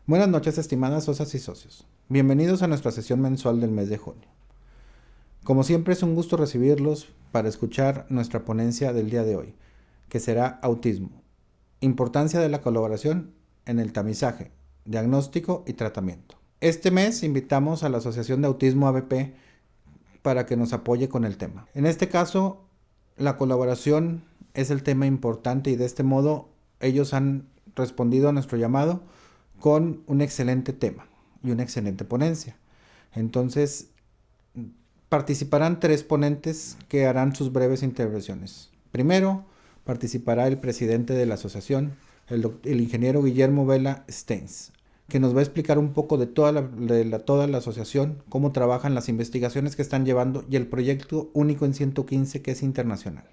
Buenas noches, estimadas socias y socios. Bienvenidos a nuestra sesión mensual del mes de junio. Como siempre, es un gusto recibirlos para escuchar nuestra ponencia del día de hoy, que será autismo, importancia de la colaboración en el tamizaje, diagnóstico y tratamiento. Este mes invitamos a la Asociación de Autismo ABP para que nos apoye con el tema. En este caso, la colaboración es el tema importante y de este modo ellos han respondido a nuestro llamado con un excelente tema y una excelente ponencia. Entonces, participarán 3 ponentes que harán sus breves intervenciones. Primero, participará el presidente de la asociación, el ingeniero Guillermo Vela Steins, que nos va a explicar un poco de toda la asociación, cómo trabajan las investigaciones que están llevando y el proyecto único en 115 que es internacional.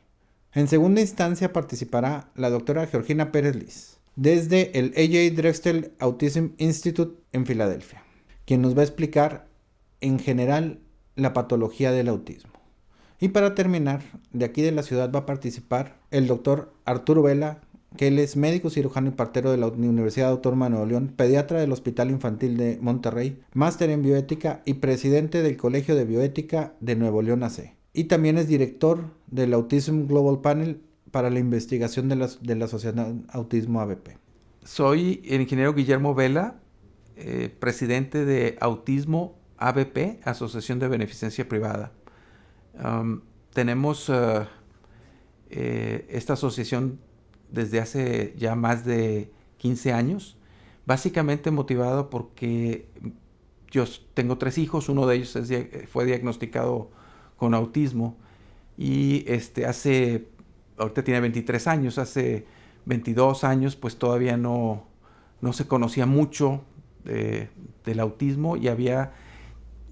En segunda instancia participará la doctora Georgina Pérez Liz, desde el A.J. Drexel Autism Institute en Filadelfia, quien nos va a explicar en general la patología del autismo. Y para terminar, de aquí de la ciudad va a participar el doctor Arturo Vela, que él es médico cirujano y partero de la Universidad Autónoma de Nuevo León, pediatra del Hospital Infantil de Monterrey, máster en bioética y presidente del Colegio de Bioética de Nuevo León AC. Y también es director del Autism Global Panel para la investigación de la Sociedad Autismo ABP. Soy el ingeniero Guillermo Vela, presidente de Autismo ABP, Asociación de Beneficencia Privada. Tenemos esta asociación desde hace ya más de 15 años, básicamente motivado porque yo tengo 3 hijos, uno de ellos fue diagnosticado con autismo y ahorita tiene 23 años, hace 22 años pues todavía no se conocía mucho del autismo y había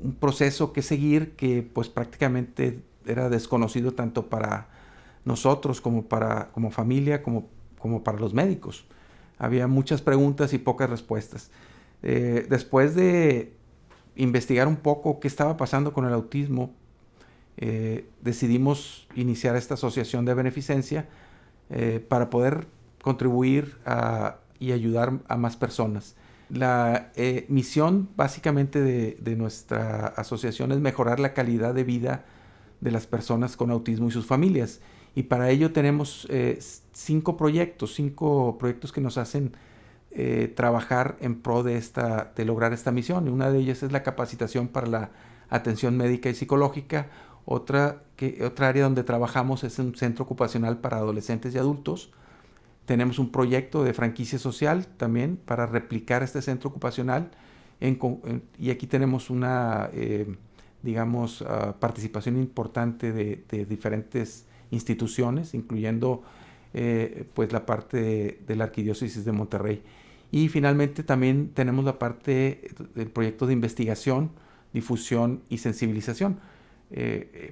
un proceso que seguir que pues prácticamente era desconocido tanto para nosotros como familia como para los médicos. Había muchas preguntas y pocas respuestas. Después de investigar un poco qué estaba pasando con el autismo, decidimos iniciar esta asociación de beneficencia para poder contribuir y ayudar a más personas. La misión básicamente de nuestra asociación es mejorar la calidad de vida de las personas con autismo y sus familias. Y para ello tenemos 5 proyectos que nos hacen trabajar en pro de lograr esta misión. Una de ellas es la capacitación para la atención médica y psicológica. Otra área donde trabajamos es un centro ocupacional para adolescentes y adultos. Tenemos un proyecto de franquicia social también para replicar este centro ocupacional y aquí tenemos una participación importante de diferentes instituciones, incluyendo pues la parte de la Arquidiócesis de Monterrey. Y finalmente también tenemos la parte del proyecto de investigación, difusión y sensibilización.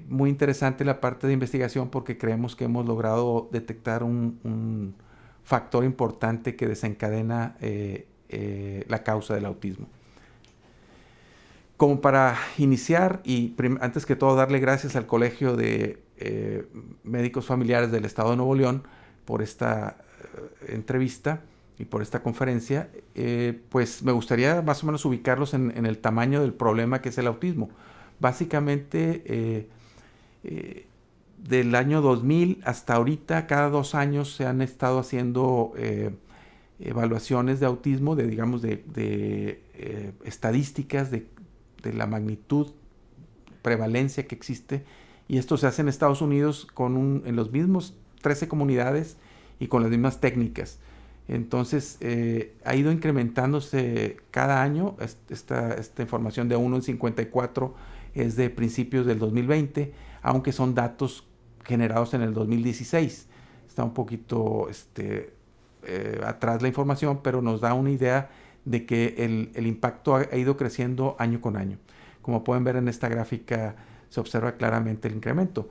Muy interesante la parte de investigación porque creemos que hemos logrado detectar un factor importante que desencadena la causa del autismo. Como para iniciar y antes que todo darle gracias al Colegio de Médicos Familiares del Estado de Nuevo León por esta entrevista y por esta conferencia, pues me gustaría más o menos ubicarlos en el tamaño del problema que es el autismo. Básicamente, del año 2000 hasta ahorita, cada 2 años se han estado haciendo evaluaciones de autismo, de estadísticas de la magnitud, prevalencia que existe. Y esto se hace en Estados Unidos en los mismos 13 comunidades y con las mismas técnicas. Entonces, ha ido incrementándose cada año. Esta información de 1 en 54 es de principios del 2020, aunque son datos generados en el 2016. Está un poquito atrás la información, pero nos da una idea de que el impacto ha ido creciendo año con año. Como pueden ver en esta gráfica, se observa claramente el incremento.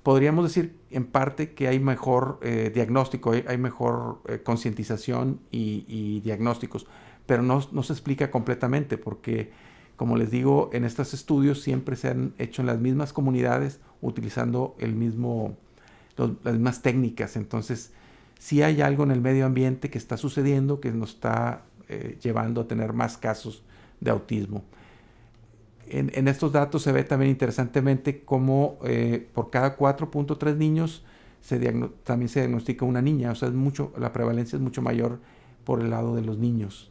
Podríamos decir en parte que hay mejor diagnóstico, hay mejor concientización y diagnósticos, pero no se explica completamente porque, como les digo, en estos estudios siempre se han hecho en las mismas comunidades utilizando las mismas técnicas. Entonces, sí hay algo en el medio ambiente que está sucediendo, que nos está llevando a tener más casos de autismo. En estos datos se ve también interesantemente cómo por cada 4.3 niños también se diagnostica una niña, o sea, la prevalencia es mucho mayor por el lado de los niños.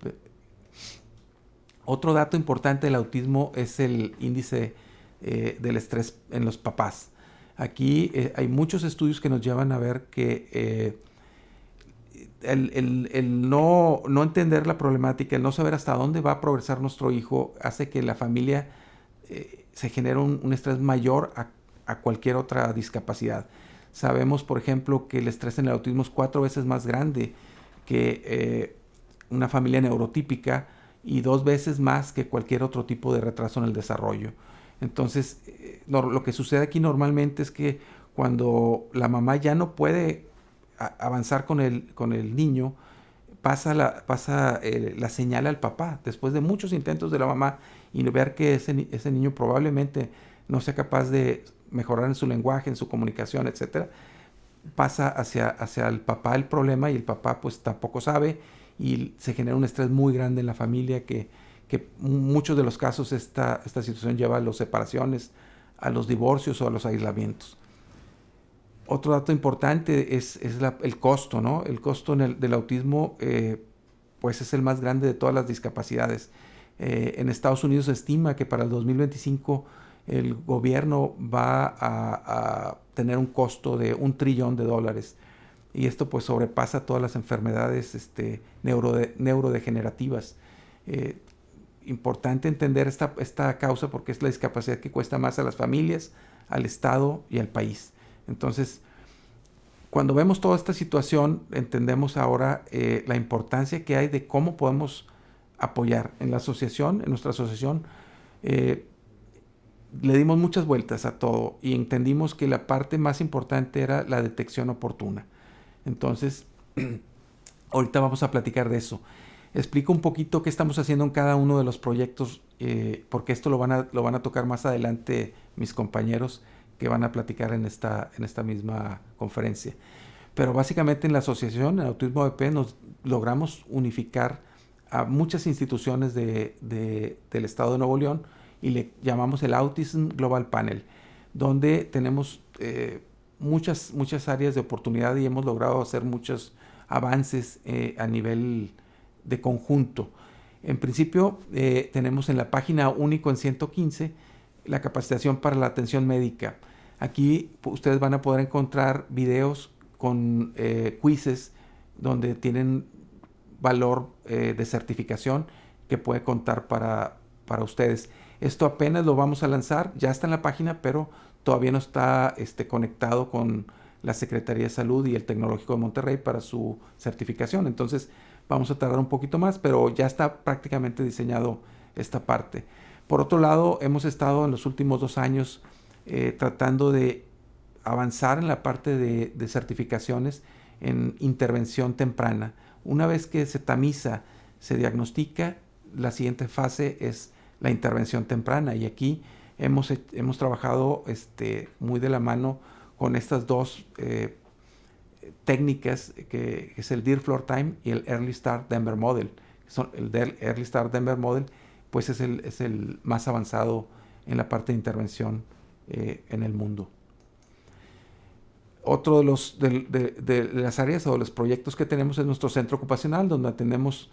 Otro dato importante del autismo es el índice del estrés en los papás. Aquí hay muchos estudios que nos llevan a ver que el no entender la problemática, el no saber hasta dónde va a progresar nuestro hijo, hace que la familia se genere un estrés mayor a cualquier otra discapacidad. Sabemos, por ejemplo, que el estrés en el autismo es 4 veces más grande que una familia neurotípica y 2 veces más que cualquier otro tipo de retraso en el desarrollo. Entonces, lo que sucede aquí normalmente es que cuando la mamá ya no puede avanzar con el niño, pasa la señal al papá, después de muchos intentos de la mamá y ver que ese niño probablemente no sea capaz de mejorar en su lenguaje, en su comunicación, etcétera, pasa hacia el papá el problema y el papá pues tampoco sabe y se genera un estrés muy grande en la familia que muchos de los casos esta situación lleva a las separaciones, a los divorcios o a los aislamientos. Otro dato importante es el costo, ¿no? El costo del autismo pues es el más grande de todas las discapacidades. En Estados Unidos se estima que para el 2025 el gobierno va a tener un costo de $1 trillón y esto pues sobrepasa todas las enfermedades neurodegenerativas. Importante entender esta causa porque es la discapacidad que cuesta más a las familias, al Estado y al país. Entonces, cuando vemos toda esta situación, entendemos ahora la importancia que hay de cómo podemos apoyar. En nuestra asociación, le dimos muchas vueltas a todo y entendimos que la parte más importante era la detección oportuna. Entonces, ahorita vamos a platicar de eso. Explico un poquito qué estamos haciendo en cada uno de los proyectos, porque esto lo van a tocar más adelante mis compañeros que van a platicar en esta misma conferencia. Pero básicamente en la asociación, en Autismo BP, nos logramos unificar a muchas instituciones del estado de Nuevo León y le llamamos el Autism Global Panel, donde tenemos muchas áreas de oportunidad y hemos logrado hacer muchos avances a nivel de conjunto. En principio, tenemos en la página único en 115 la capacitación para la atención médica. Aquí ustedes van a poder encontrar videos con quizzes donde tienen valor de certificación que puede contar para ustedes. Esto apenas lo vamos a lanzar, ya está en la página, pero todavía no está conectado con la Secretaría de Salud y el Tecnológico de Monterrey para su certificación. Entonces vamos a tardar un poquito más, pero ya está prácticamente diseñado esta parte. Por otro lado, hemos estado en los últimos 2 años tratando de avanzar en la parte de certificaciones en intervención temprana. Una vez que se tamiza, se diagnostica, la siguiente fase es la intervención temprana y aquí hemos trabajado muy de la mano con estas dos técnicas que es el Deer Floor Time y el Early Start Denver Model. El Early Start Denver Model pues es el más avanzado en la parte de intervención en el mundo. Otro de las áreas o de los proyectos que tenemos es nuestro centro ocupacional, donde atendemos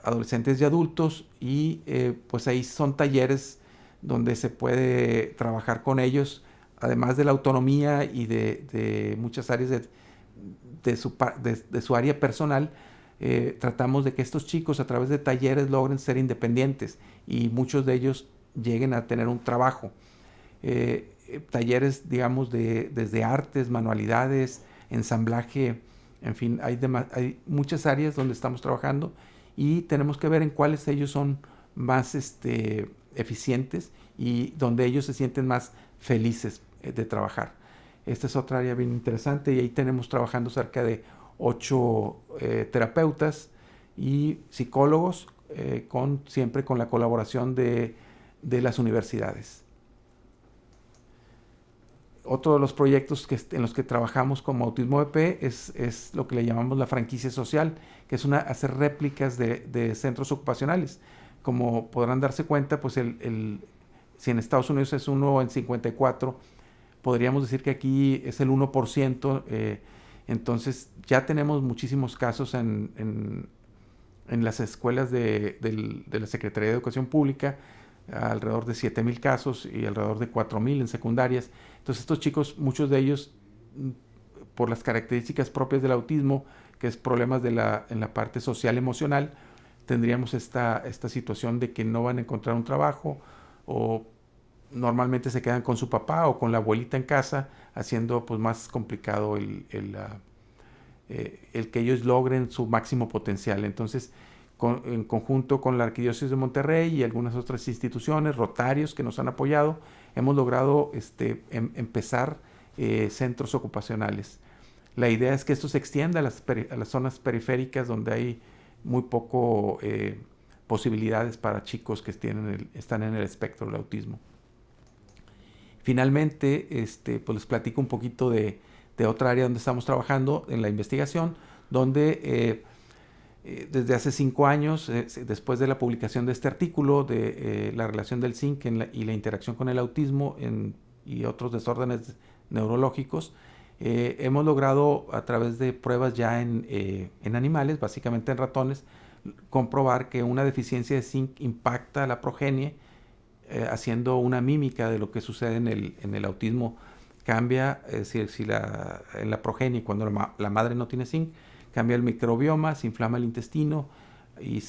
adolescentes y adultos y pues ahí son talleres donde se puede trabajar con ellos, además de la autonomía y de muchas áreas de su área personal. Tratamos de que estos chicos a través de talleres logren ser independientes y muchos de ellos lleguen a tener un trabajo. Talleres, digamos, desde artes, manualidades, ensamblaje, en fin, hay muchas áreas donde estamos trabajando y tenemos que ver en cuáles ellos son más eficientes y donde ellos se sienten más felices de trabajar. Esta es otra área bien interesante y ahí tenemos trabajando cerca de 8 terapeutas y psicólogos siempre con la colaboración de las universidades. Otro de los proyectos en los que trabajamos como Autismo BP es lo que le llamamos la franquicia social, que es hacer réplicas de centros ocupacionales. Como podrán darse cuenta, pues si en Estados Unidos es 1 en 54, podríamos decir que aquí es el 1%. Entonces ya tenemos muchísimos casos en las escuelas de la Secretaría de Educación Pública, alrededor de 7,000 casos y alrededor de 4,000 en secundarias. Entonces estos chicos, muchos de ellos, por las características propias del autismo, que es problemas en la parte social emocional, tendríamos esta situación de que no van a encontrar un trabajo, o normalmente se quedan con su papá o con la abuelita en casa, haciendo pues más complicado el que ellos logren su máximo potencial. Entonces, en conjunto con la Arquidiócesis de Monterrey y algunas otras instituciones, Rotarios que nos han apoyado, hemos logrado empezar centros ocupacionales. La idea es que esto se extienda a las zonas periféricas donde hay muy poco posibilidades para chicos que están en el espectro del autismo. Finalmente, pues les platico un poquito de otra área donde estamos trabajando en la investigación, donde desde hace 5 años, después de la publicación de este artículo de la relación del zinc y la interacción con el autismo y otros desórdenes neurológicos, hemos logrado, a través de pruebas ya en animales, básicamente en ratones, comprobar que una deficiencia de zinc impacta a la progenie, haciendo una mímica de lo que sucede en el autismo. Cambia, es decir, en la progenie, cuando la madre no tiene zinc, cambia el microbioma, se inflama el intestino y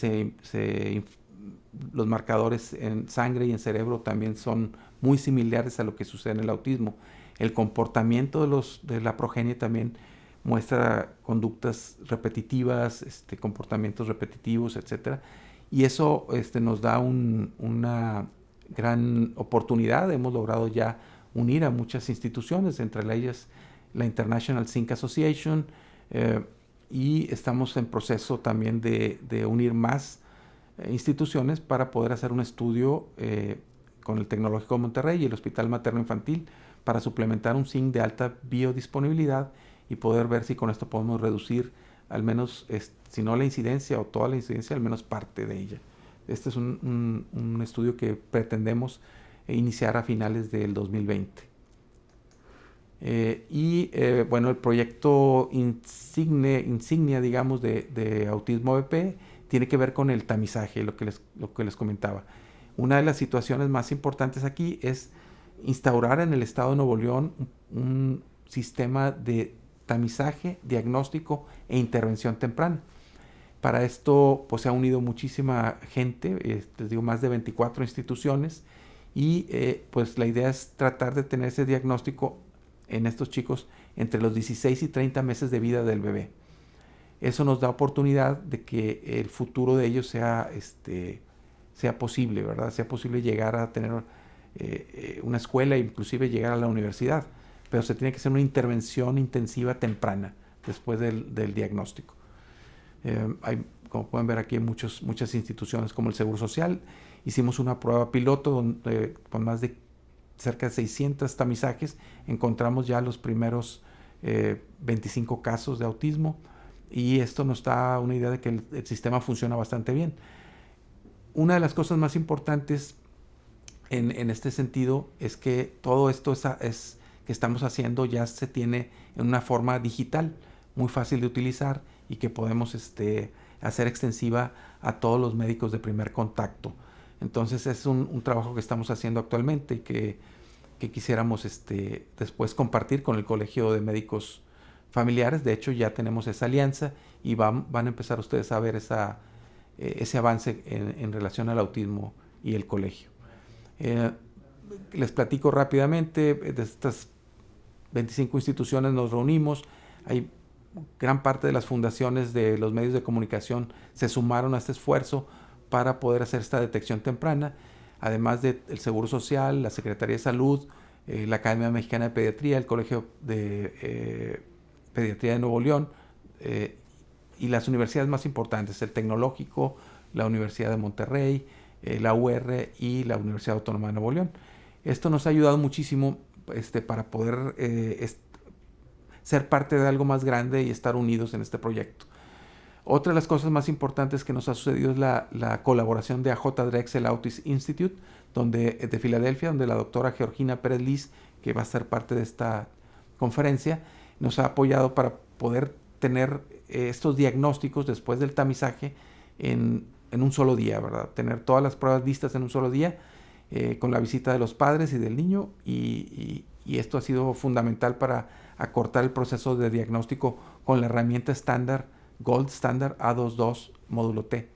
los marcadores en sangre y en cerebro también son muy similares a lo que sucede en el autismo. El comportamiento de la progenie también muestra conductas repetitivas, comportamientos repetitivos, etc. Y eso nos da una gran oportunidad. Hemos logrado ya unir a muchas instituciones, entre ellas la International Zinc Association, y estamos en proceso también de unir más instituciones para poder hacer un estudio con el Tecnológico de Monterrey y el Hospital Materno Infantil para suplementar un zinc de alta biodisponibilidad y poder ver si con esto podemos reducir al menos, si no la incidencia o toda la incidencia, al menos parte de ella. Este es un estudio que pretendemos iniciar a finales del 2020. Bueno, el proyecto insignia, digamos, de Autismo BP tiene que ver con el tamizaje, lo que les comentaba. Una de las situaciones más importantes aquí es instaurar en el estado de Nuevo León un sistema de tamizaje, diagnóstico e intervención temprana. Para esto pues se ha unido muchísima gente, les digo, más de 24 instituciones, y pues la idea es tratar de tener ese diagnóstico en estos chicos entre los 16 y 30 meses de vida del bebé. Eso nos da oportunidad de que el futuro de ellos sea posible, ¿verdad? Sea posible llegar a tener una escuela e inclusive llegar a la universidad, pero se tiene que hacer una intervención intensiva temprana después del diagnóstico. Como pueden ver aquí, en muchas instituciones como el Seguro Social, hicimos una prueba piloto con más de cerca de 600 tamizajes, encontramos ya los primeros 25 casos de autismo, y esto nos da una idea de que el sistema funciona bastante bien. Una de las cosas más importantes en este sentido es que todo esto que estamos haciendo ya se tiene en una forma digital, muy fácil de utilizar y que podemos hacer extensiva a todos los médicos de primer contacto. Entonces es un trabajo que estamos haciendo actualmente y que quisiéramos después compartir con el Colegio de Médicos Familiares. De hecho, ya tenemos esa alianza y van a empezar ustedes a ver ese avance en relación al autismo y el colegio. Les platico rápidamente. De estas 25 instituciones nos reunimos. Hay gran parte de las fundaciones de los medios de comunicación se sumaron a este esfuerzo para poder hacer esta detección temprana, además del Seguro Social, la Secretaría de Salud, la Academia Mexicana de Pediatría, el Colegio de Pediatría de Nuevo León, y las universidades más importantes, el Tecnológico, la Universidad de Monterrey, la UR y la Universidad Autónoma de Nuevo León. Esto nos ha ayudado muchísimo para poder ser parte de algo más grande y estar unidos en este proyecto. Otra de las cosas más importantes que nos ha sucedido es la colaboración de AJ Drexel Autism Institute, de Filadelfia, donde la doctora Georgina Pérez Liz, que va a ser parte de esta conferencia, nos ha apoyado para poder tener estos diagnósticos después del tamizaje en un solo día, ¿verdad? Tener todas las pruebas listas en un solo día, con la visita de los padres y del niño, y esto ha sido fundamental para acortar el proceso de diagnóstico con la herramienta estándar Gold Standard A22 módulo T.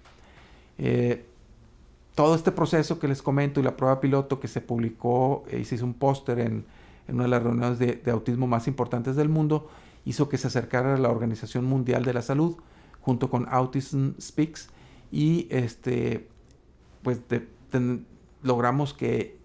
Todo este proceso que les comento y la prueba piloto que se publicó y se hizo un póster en una de las reuniones de autismo más importantes del mundo, hizo que se acercara a la Organización Mundial de la Salud junto con Autism Speaks, y pues logramos que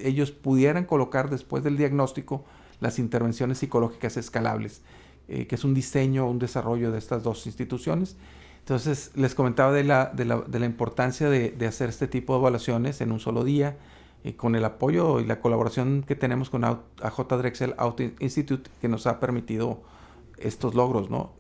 ellos pudieran colocar después del diagnóstico las intervenciones psicológicas escalables, que es un diseño, un desarrollo de estas dos instituciones. Entonces, les comentaba de la importancia de hacer este tipo de evaluaciones en un solo día, con el apoyo y la colaboración que tenemos con AJ Drexel Autism Institute, que nos ha permitido estos logros, ¿no?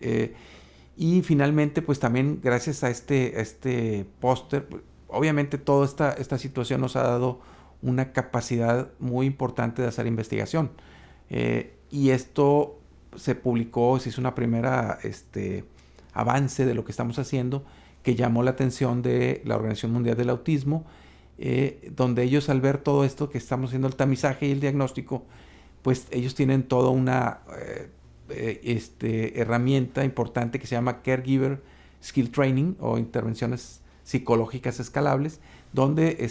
Y finalmente, pues también gracias a este póster, obviamente toda esta situación nos ha dado una capacidad muy importante de hacer investigación. Y esto se publicó, se hizo una primera avance de lo que estamos haciendo, que llamó la atención de la Organización Mundial del Autismo, donde ellos, al ver todo esto que estamos haciendo, el tamizaje y el diagnóstico, pues ellos tienen toda una herramienta importante que se llama Caregiver Skill Training, o intervenciones psicológicas escalables, donde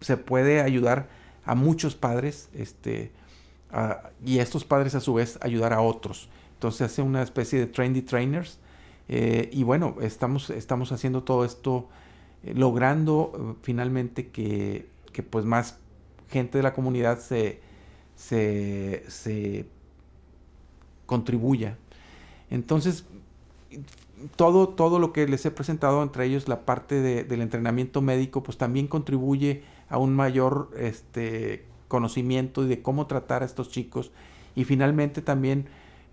se puede ayudar a muchos padres, y estos padres a su vez ayudar a otros. Entonces hace una especie de train the trainers, y bueno, estamos haciendo todo esto, logrando finalmente que pues más gente de la comunidad se contribuya. Entonces, todo lo que les he presentado, entre ellos la parte del entrenamiento médico, pues también contribuye a un mayor conocimiento de cómo tratar a estos chicos. Y finalmente también,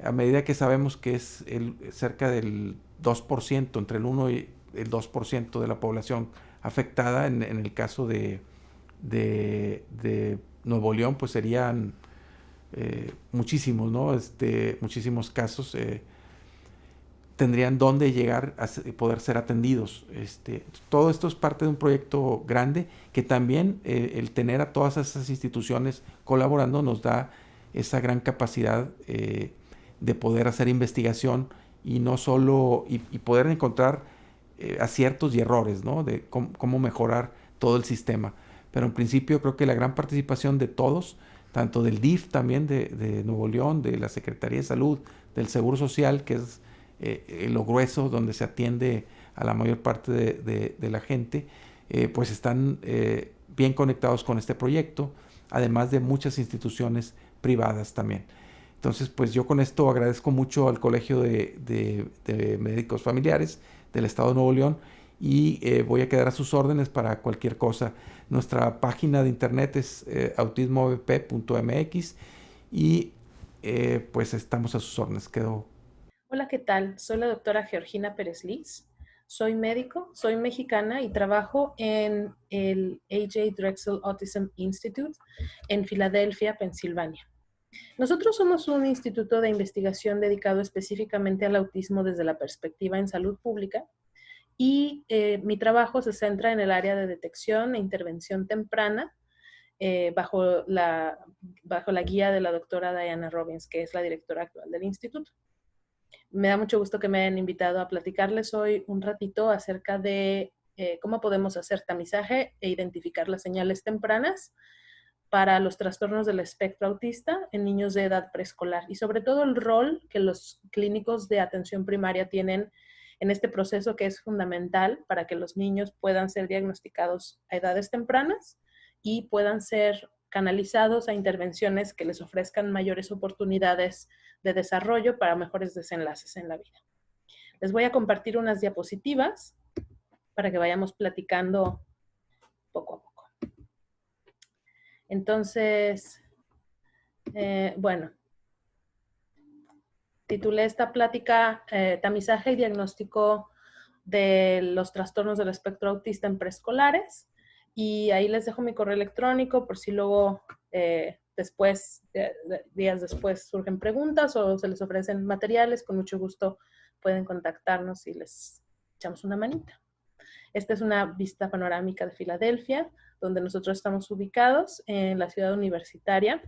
a medida que sabemos que es cerca del 2%, entre el 1 y el 2% de la población afectada, en el caso de Nuevo León, pues serían muchísimos, ¿no? Muchísimos casos tendrían dónde llegar a poder ser atendidos. Todo esto es parte de un proyecto grande, que también el tener a todas esas instituciones colaborando nos da esa gran capacidad de poder hacer investigación, y no solo, y poder encontrar aciertos y errores, ¿no? De cómo mejorar todo el sistema. Pero en principio creo que la gran participación de todos, tanto del DIF también de Nuevo León, de la Secretaría de Salud, del Seguro Social, que es lo grueso donde se atiende a la mayor parte de la gente, pues están bien conectados con este proyecto, además de muchas instituciones privadas también. Entonces, pues yo con esto agradezco mucho al Colegio de Médicos Familiares del Estado de Nuevo León, y voy a quedar a sus órdenes para cualquier cosa. Nuestra página de internet es autismovp.mx, y pues estamos a sus órdenes. Hola, ¿qué tal? Soy la doctora Georgina Pérez Liz. Soy médico, soy mexicana y trabajo en el AJ Drexel Autism Institute en Filadelfia, Pensilvania. Nosotros somos un instituto de investigación dedicado específicamente al autismo desde la perspectiva en salud pública, y mi trabajo se centra en el área de detección e intervención temprana, bajo la guía de la doctora Diana Robbins, que es la directora actual del instituto. Me da mucho gusto que me hayan invitado a platicarles hoy un ratito acerca de cómo podemos hacer tamizaje e identificar las señales tempranas para los trastornos del espectro autista en niños de edad preescolar, y sobre todo el rol que los clínicos de atención primaria tienen en este proceso, que es fundamental para que los niños puedan ser diagnosticados a edades tempranas y puedan ser canalizados a intervenciones que les ofrezcan mayores oportunidades de desarrollo para mejores desenlaces en la vida. Les voy a compartir unas diapositivas para que vayamos platicando poco a poco. Entonces, bueno, titulé esta plática Tamizaje y diagnóstico de los trastornos del espectro autista en preescolares, y ahí les dejo mi correo electrónico por si luego días después surgen preguntas o se les ofrecen materiales. Con mucho gusto pueden contactarnos y les echamos una manita. Esta es una vista panorámica de Filadelfia, donde nosotros estamos ubicados en la ciudad universitaria,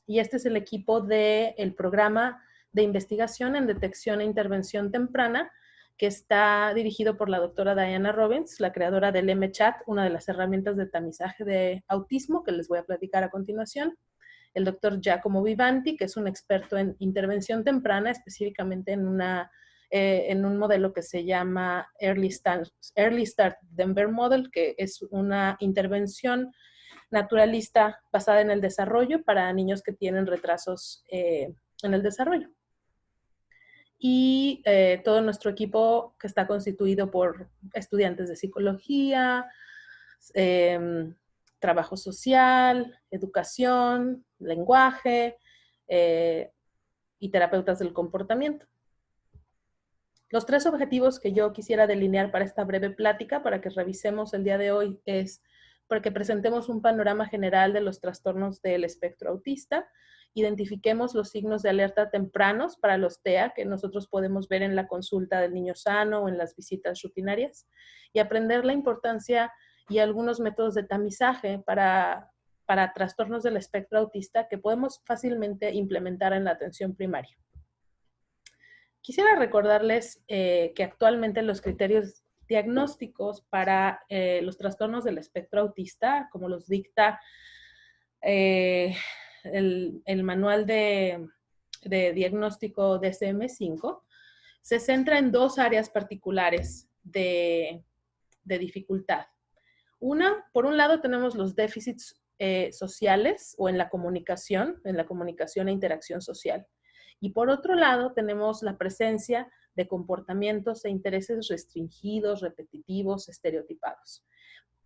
y este es el equipo del programa de investigación en detección e intervención temprana, que está dirigido por la doctora Diana Robbins, la creadora del MChat, una de las herramientas de tamizaje de autismo que les voy a platicar a continuación. El doctor Giacomo Vivanti, que es un experto en intervención temprana, específicamente en un modelo que se llama Early Start Denver Model, que es una intervención naturalista basada en el desarrollo para niños que tienen retrasos en el desarrollo. Y todo nuestro equipo, que está constituido por estudiantes de psicología, trabajo social, educación, lenguaje y terapeutas del comportamiento. Los 3 objetivos que yo quisiera delinear para esta breve plática, para que revisemos el día de hoy, es para que presentemos un panorama general de los trastornos del espectro autista, identifiquemos los signos de alerta tempranos para los TEA que nosotros podemos ver en la consulta del niño sano o en las visitas rutinarias, y aprender la importancia y algunos métodos de tamizaje para trastornos del espectro autista que podemos fácilmente implementar en la atención primaria. Quisiera recordarles que actualmente los criterios diagnósticos para los trastornos del espectro autista, como los dicta el manual de diagnóstico DSM-5, se centra en 2 áreas particulares de dificultad. Por un lado tenemos los déficits sociales o en la comunicación e interacción social. Y por otro lado tenemos la presencia de comportamientos e intereses restringidos, repetitivos, estereotipados.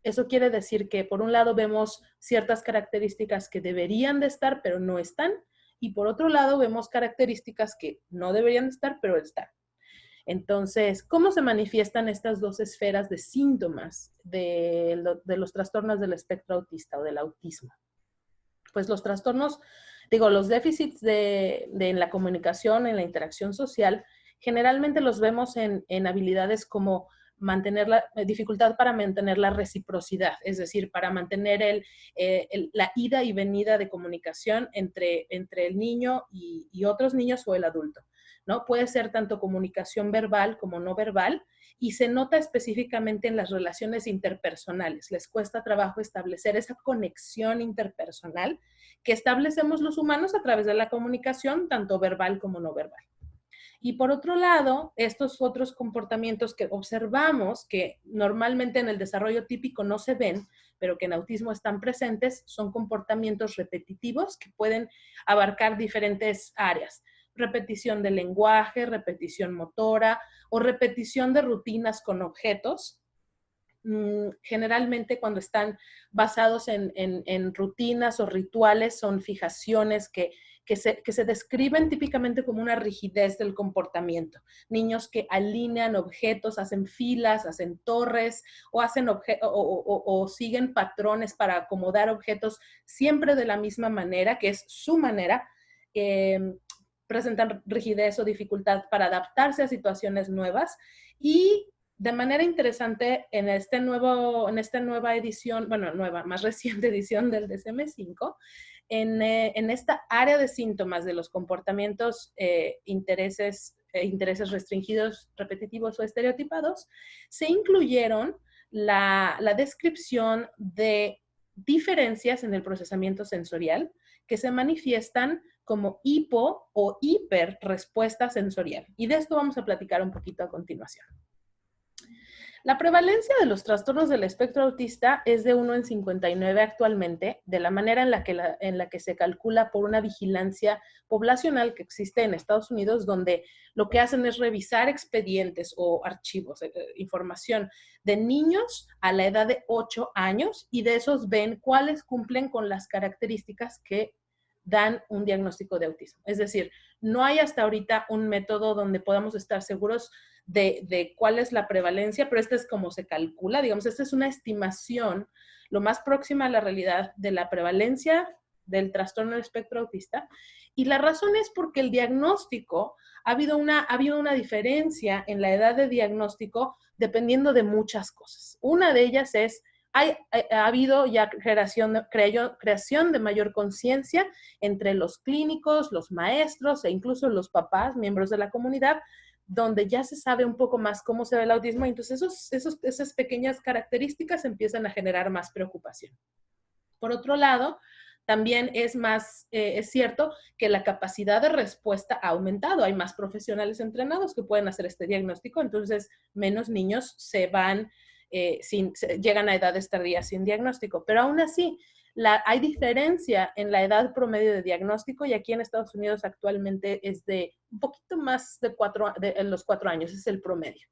Eso quiere decir que por un lado vemos ciertas características que deberían de estar, pero no están, y por otro lado vemos características que no deberían de estar, pero están. Entonces, ¿cómo se manifiestan estas 2 esferas de síntomas de los trastornos del espectro autista o del autismo? Pues los trastornos, los déficits en la comunicación, en la interacción social, generalmente los vemos en habilidades como dificultad para mantener la reciprocidad, es decir, para mantener la ida y venida de comunicación entre el niño y otros niños o el adulto, ¿no? Puede ser tanto comunicación verbal como no verbal, y se nota específicamente en las relaciones interpersonales. Les cuesta trabajo establecer esa conexión interpersonal que establecemos los humanos a través de la comunicación, tanto verbal como no verbal. Y por otro lado, estos otros comportamientos que observamos, que normalmente en el desarrollo típico no se ven, pero que en autismo están presentes, son comportamientos repetitivos que pueden abarcar diferentes áreas. Repetición del lenguaje, repetición motora o repetición de rutinas con objetos. Generalmente cuando están basados en rutinas o rituales, son fijaciones que se describen típicamente como una rigidez del comportamiento. Niños que alinean objetos, hacen filas, hacen torres o siguen patrones para acomodar objetos siempre de la misma manera, que es su manera. Presentan rigidez o dificultad para adaptarse a situaciones nuevas, y de manera interesante en esta nueva edición, más reciente edición del DSM-5, en esta área de síntomas de los comportamientos, intereses restringidos, repetitivos o estereotipados, se incluyeron la descripción de diferencias en el procesamiento sensorial que se manifiestan como hipo o hiper respuesta sensorial. Y de esto vamos a platicar un poquito a continuación. La prevalencia de los trastornos del espectro autista es de 1 en 59 actualmente, de la manera en la que se calcula por una vigilancia poblacional que existe en Estados Unidos, donde lo que hacen es revisar expedientes o archivos, información de niños a la edad de 8 años, y de esos ven cuáles cumplen con las características que dan un diagnóstico de autismo. Es decir, no hay hasta ahorita un método donde podamos estar seguros de cuál es la prevalencia, pero esta es como se calcula, digamos, esta es una estimación lo más próxima a la realidad de la prevalencia del trastorno del espectro autista. Y la razón es porque el diagnóstico, ha habido una diferencia en la edad de diagnóstico dependiendo de muchas cosas. Una de ellas es, ha habido ya creación de mayor conciencia entre los clínicos, los maestros e incluso los papás, miembros de la comunidad, donde ya se sabe un poco más cómo se ve el autismo, y entonces esas pequeñas características empiezan a generar más preocupación. Por otro lado, también es cierto que la capacidad de respuesta ha aumentado. Hay más profesionales entrenados que pueden hacer este diagnóstico, entonces menos niños llegan a edades tardías sin diagnóstico. Pero aún así, hay diferencia en la edad promedio de diagnóstico, y aquí en Estados Unidos actualmente es de un poquito más de los 4 años, es el promedio.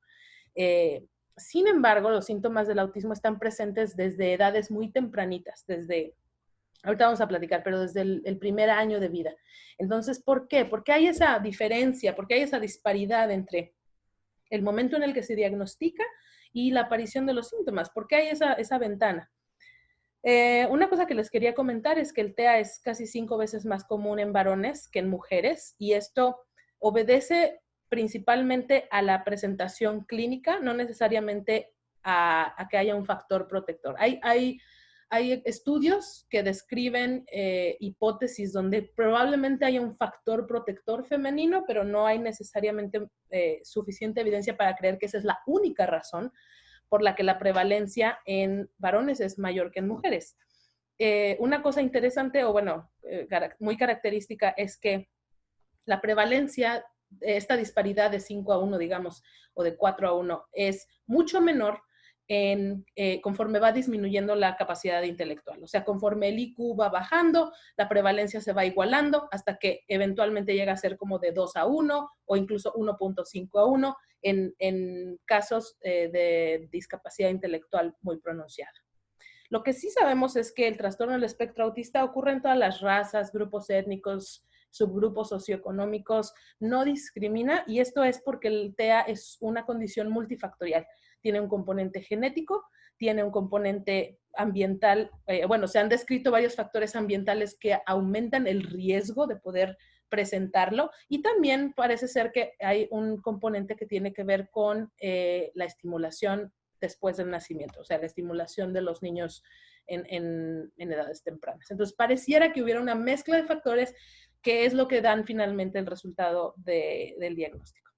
Sin embargo, los síntomas del autismo están presentes desde edades muy tempranitas, ahorita vamos a platicar, pero desde el primer año de vida. Entonces, ¿por qué? Porque hay esa diferencia, porque hay esa disparidad entre el momento en el que se diagnostica y la aparición de los síntomas. ¿Por qué hay esa ventana? Una cosa que les quería comentar es que el TEA es casi 5 veces más común en varones que en mujeres, y esto obedece principalmente a la presentación clínica, no necesariamente a que haya un factor protector. Hay estudios que describen hipótesis donde probablemente haya un factor protector femenino, pero no hay necesariamente suficiente evidencia para creer que esa es la única razón por la que la prevalencia en varones es mayor que en mujeres. Una cosa interesante, muy característica, es que la prevalencia, esta disparidad de 5-1, digamos, o de 4-1, es mucho menor conforme va disminuyendo la capacidad intelectual. O sea, conforme el IQ va bajando, la prevalencia se va igualando hasta que eventualmente llega a ser como de 2-1 o incluso 1.5-1 en casos de discapacidad intelectual muy pronunciada. Lo que sí sabemos es que el trastorno del espectro autista ocurre en todas las razas, grupos étnicos, subgrupos socioeconómicos, no discrimina, y esto es porque el TEA es una condición multifactorial. Tiene un componente genético, tiene un componente ambiental, se han descrito varios factores ambientales que aumentan el riesgo de poder presentarlo, y también parece ser que hay un componente que tiene que ver con la estimulación después del nacimiento, o sea, la estimulación de los niños en edades tempranas. Entonces, pareciera que hubiera una mezcla de factores que es lo que dan finalmente el resultado del diagnóstico.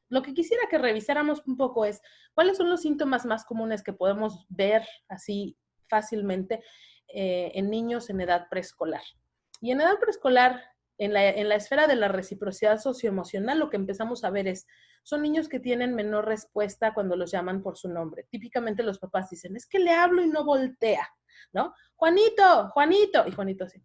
Lo que quisiera que revisáramos un poco es cuáles son los síntomas más comunes que podemos ver así fácilmente en niños en edad preescolar. Y en edad preescolar, en la esfera de la reciprocidad socioemocional, lo que empezamos a ver son niños que tienen menor respuesta cuando los llaman por su nombre. Típicamente los papás dicen, es que le hablo y no voltea, ¿no? Juanito, Juanito, y Juanito sí.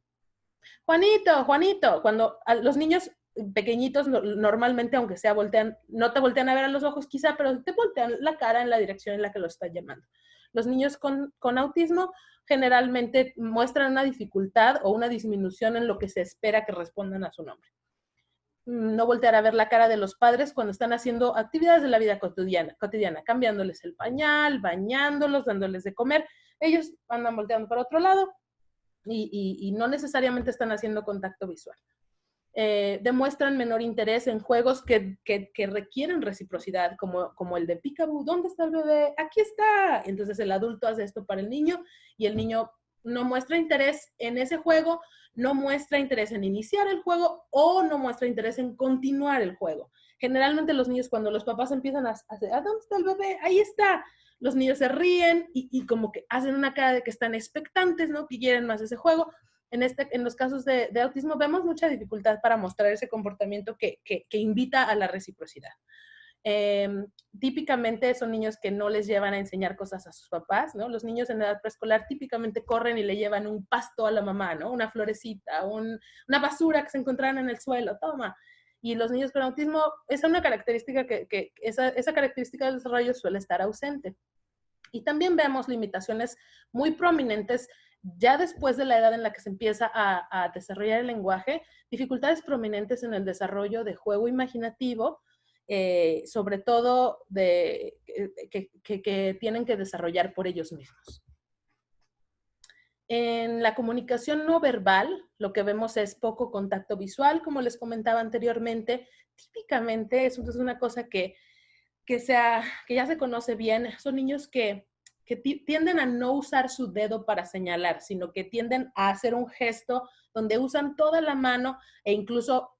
Juanito, Juanito, cuando a los niños pequeñitos normalmente, aunque sea voltean, no te voltean a ver a los ojos quizá, pero te voltean la cara en la dirección en la que lo están llamando. Los niños con autismo generalmente muestran una dificultad o una disminución en lo que se espera que respondan a su nombre. No voltear a ver la cara de los padres cuando están haciendo actividades de la vida cotidiana, cambiándoles el pañal, bañándolos, dándoles de comer. Ellos andan volteando para otro lado y no necesariamente están haciendo contacto visual. Demuestran menor interés en juegos que requieren reciprocidad, como el de Peekaboo. ¿Dónde está el bebé? Aquí está. Entonces el adulto hace esto para el niño y el niño no muestra interés en ese juego, no muestra interés en iniciar el juego o no muestra interés en continuar el juego. Generalmente los niños, cuando los papás empiezan a hacer, ¿dónde está el bebé? Ahí está. Los niños se ríen y como que hacen una cara de que están expectantes, ¿no? Que quieren más ese juego. En los casos de autismo vemos mucha dificultad para mostrar ese comportamiento que invita a la reciprocidad. Típicamente son niños que no les llevan a enseñar cosas a sus papás, ¿no? Los niños en edad preescolar típicamente corren y le llevan un pasto a la mamá, ¿no? Una florecita, una basura que se encontraron en el suelo, toma. Y los niños con autismo, esa es una característica esa característica del desarrollo suele estar ausente. Y también vemos limitaciones muy prominentes ya después de la edad en la que se empieza a desarrollar el lenguaje, dificultades prominentes en el desarrollo de juego imaginativo, sobre todo que tienen que desarrollar por ellos mismos. En la comunicación no verbal, lo que vemos es poco contacto visual, como les comentaba anteriormente. Típicamente, eso es una cosa que ya se conoce bien, son niños que tienden a no usar su dedo para señalar, sino que tienden a hacer un gesto donde usan toda la mano e incluso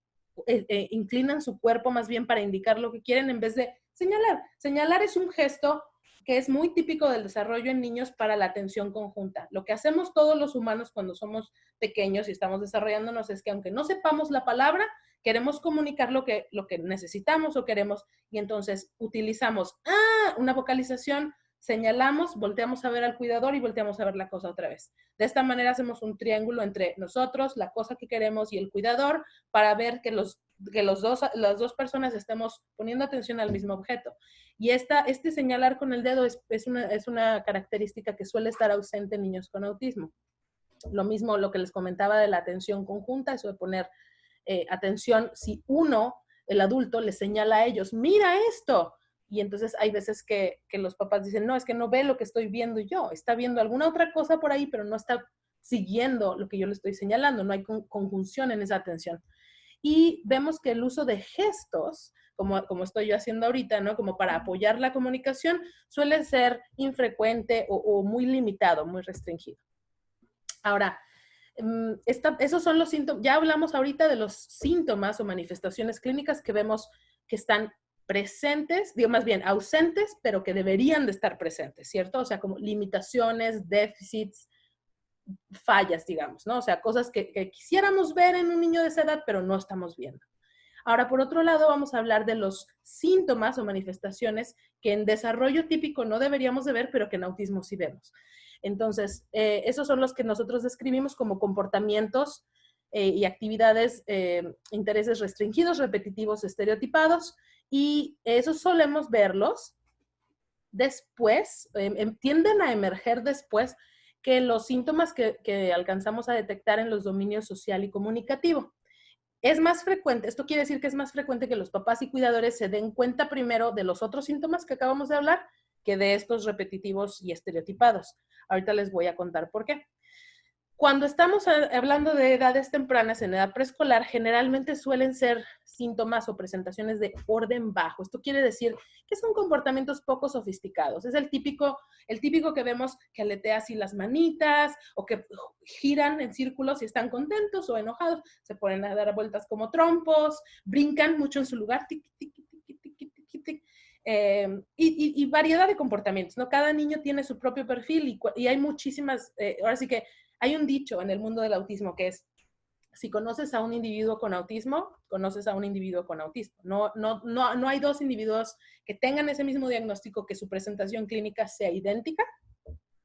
inclinan su cuerpo más bien para indicar lo que quieren en vez de señalar. Señalar es un gesto que es muy típico del desarrollo en niños para la atención conjunta. Lo que hacemos todos los humanos cuando somos pequeños y estamos desarrollándonos es que aunque no sepamos la palabra, queremos comunicar lo que necesitamos o queremos, y entonces utilizamos una vocalización, señalamos, volteamos a ver al cuidador y volteamos a ver la cosa otra vez. De esta manera hacemos un triángulo entre nosotros, la cosa que queremos y el cuidador para ver que las dos personas estemos poniendo atención al mismo objeto. Y este señalar con el dedo es una característica que suele estar ausente en niños con autismo. Lo mismo lo que les comentaba de la atención conjunta, eso de poner atención si el adulto, les señala a ellos, mira esto. Y entonces hay veces que los papás dicen, no, es que no ve lo que estoy viendo yo, está viendo alguna otra cosa por ahí, pero no está siguiendo lo que yo le estoy señalando, no hay conjunción en esa atención. Y vemos que el uso de gestos, como estoy yo haciendo ahorita, ¿no? Como para apoyar la comunicación, suele ser infrecuente o muy limitado, muy restringido. Ahora, esos son los síntomas. Ya hablamos ahorita de los síntomas o manifestaciones clínicas que vemos que están presentes, digo más bien ausentes, pero que deberían de estar presentes, ¿cierto? O sea, como limitaciones, déficits, fallas, digamos, ¿no? O sea, cosas que quisiéramos ver en un niño de esa edad, pero no estamos viendo. Ahora, por otro lado, vamos a hablar de los síntomas o manifestaciones que en desarrollo típico no deberíamos de ver, pero que en autismo sí vemos. Entonces, esos son los que nosotros describimos como comportamientos y actividades, intereses restringidos, repetitivos, estereotipados, y esos solemos verlos después, tienden a emerger después que los síntomas que alcanzamos a detectar en los dominios social y comunicativo. Es más frecuente, esto quiere decir que es más frecuente que los papás y cuidadores se den cuenta primero de los otros síntomas que acabamos de hablar que de estos repetitivos y estereotipados. Ahorita les voy a contar por qué. Cuando estamos hablando de edades tempranas, en edad preescolar, generalmente suelen ser síntomas o presentaciones de orden bajo. Esto quiere decir que son comportamientos poco sofisticados. Es el típico que vemos que aletea así las manitas o que giran en círculos y están contentos o enojados. Se ponen a dar vueltas como trompos, brincan mucho en su lugar, tic, tic, tic, tic, tic, tic, tic, tic. Y variedad de comportamientos, ¿no? Cada niño tiene su propio perfil y hay muchísimas, ahora sí que hay un dicho en el mundo del autismo que es, si conoces a un individuo con autismo, conoces a un individuo con autismo. No hay dos individuos que tengan ese mismo diagnóstico, que su presentación clínica sea idéntica,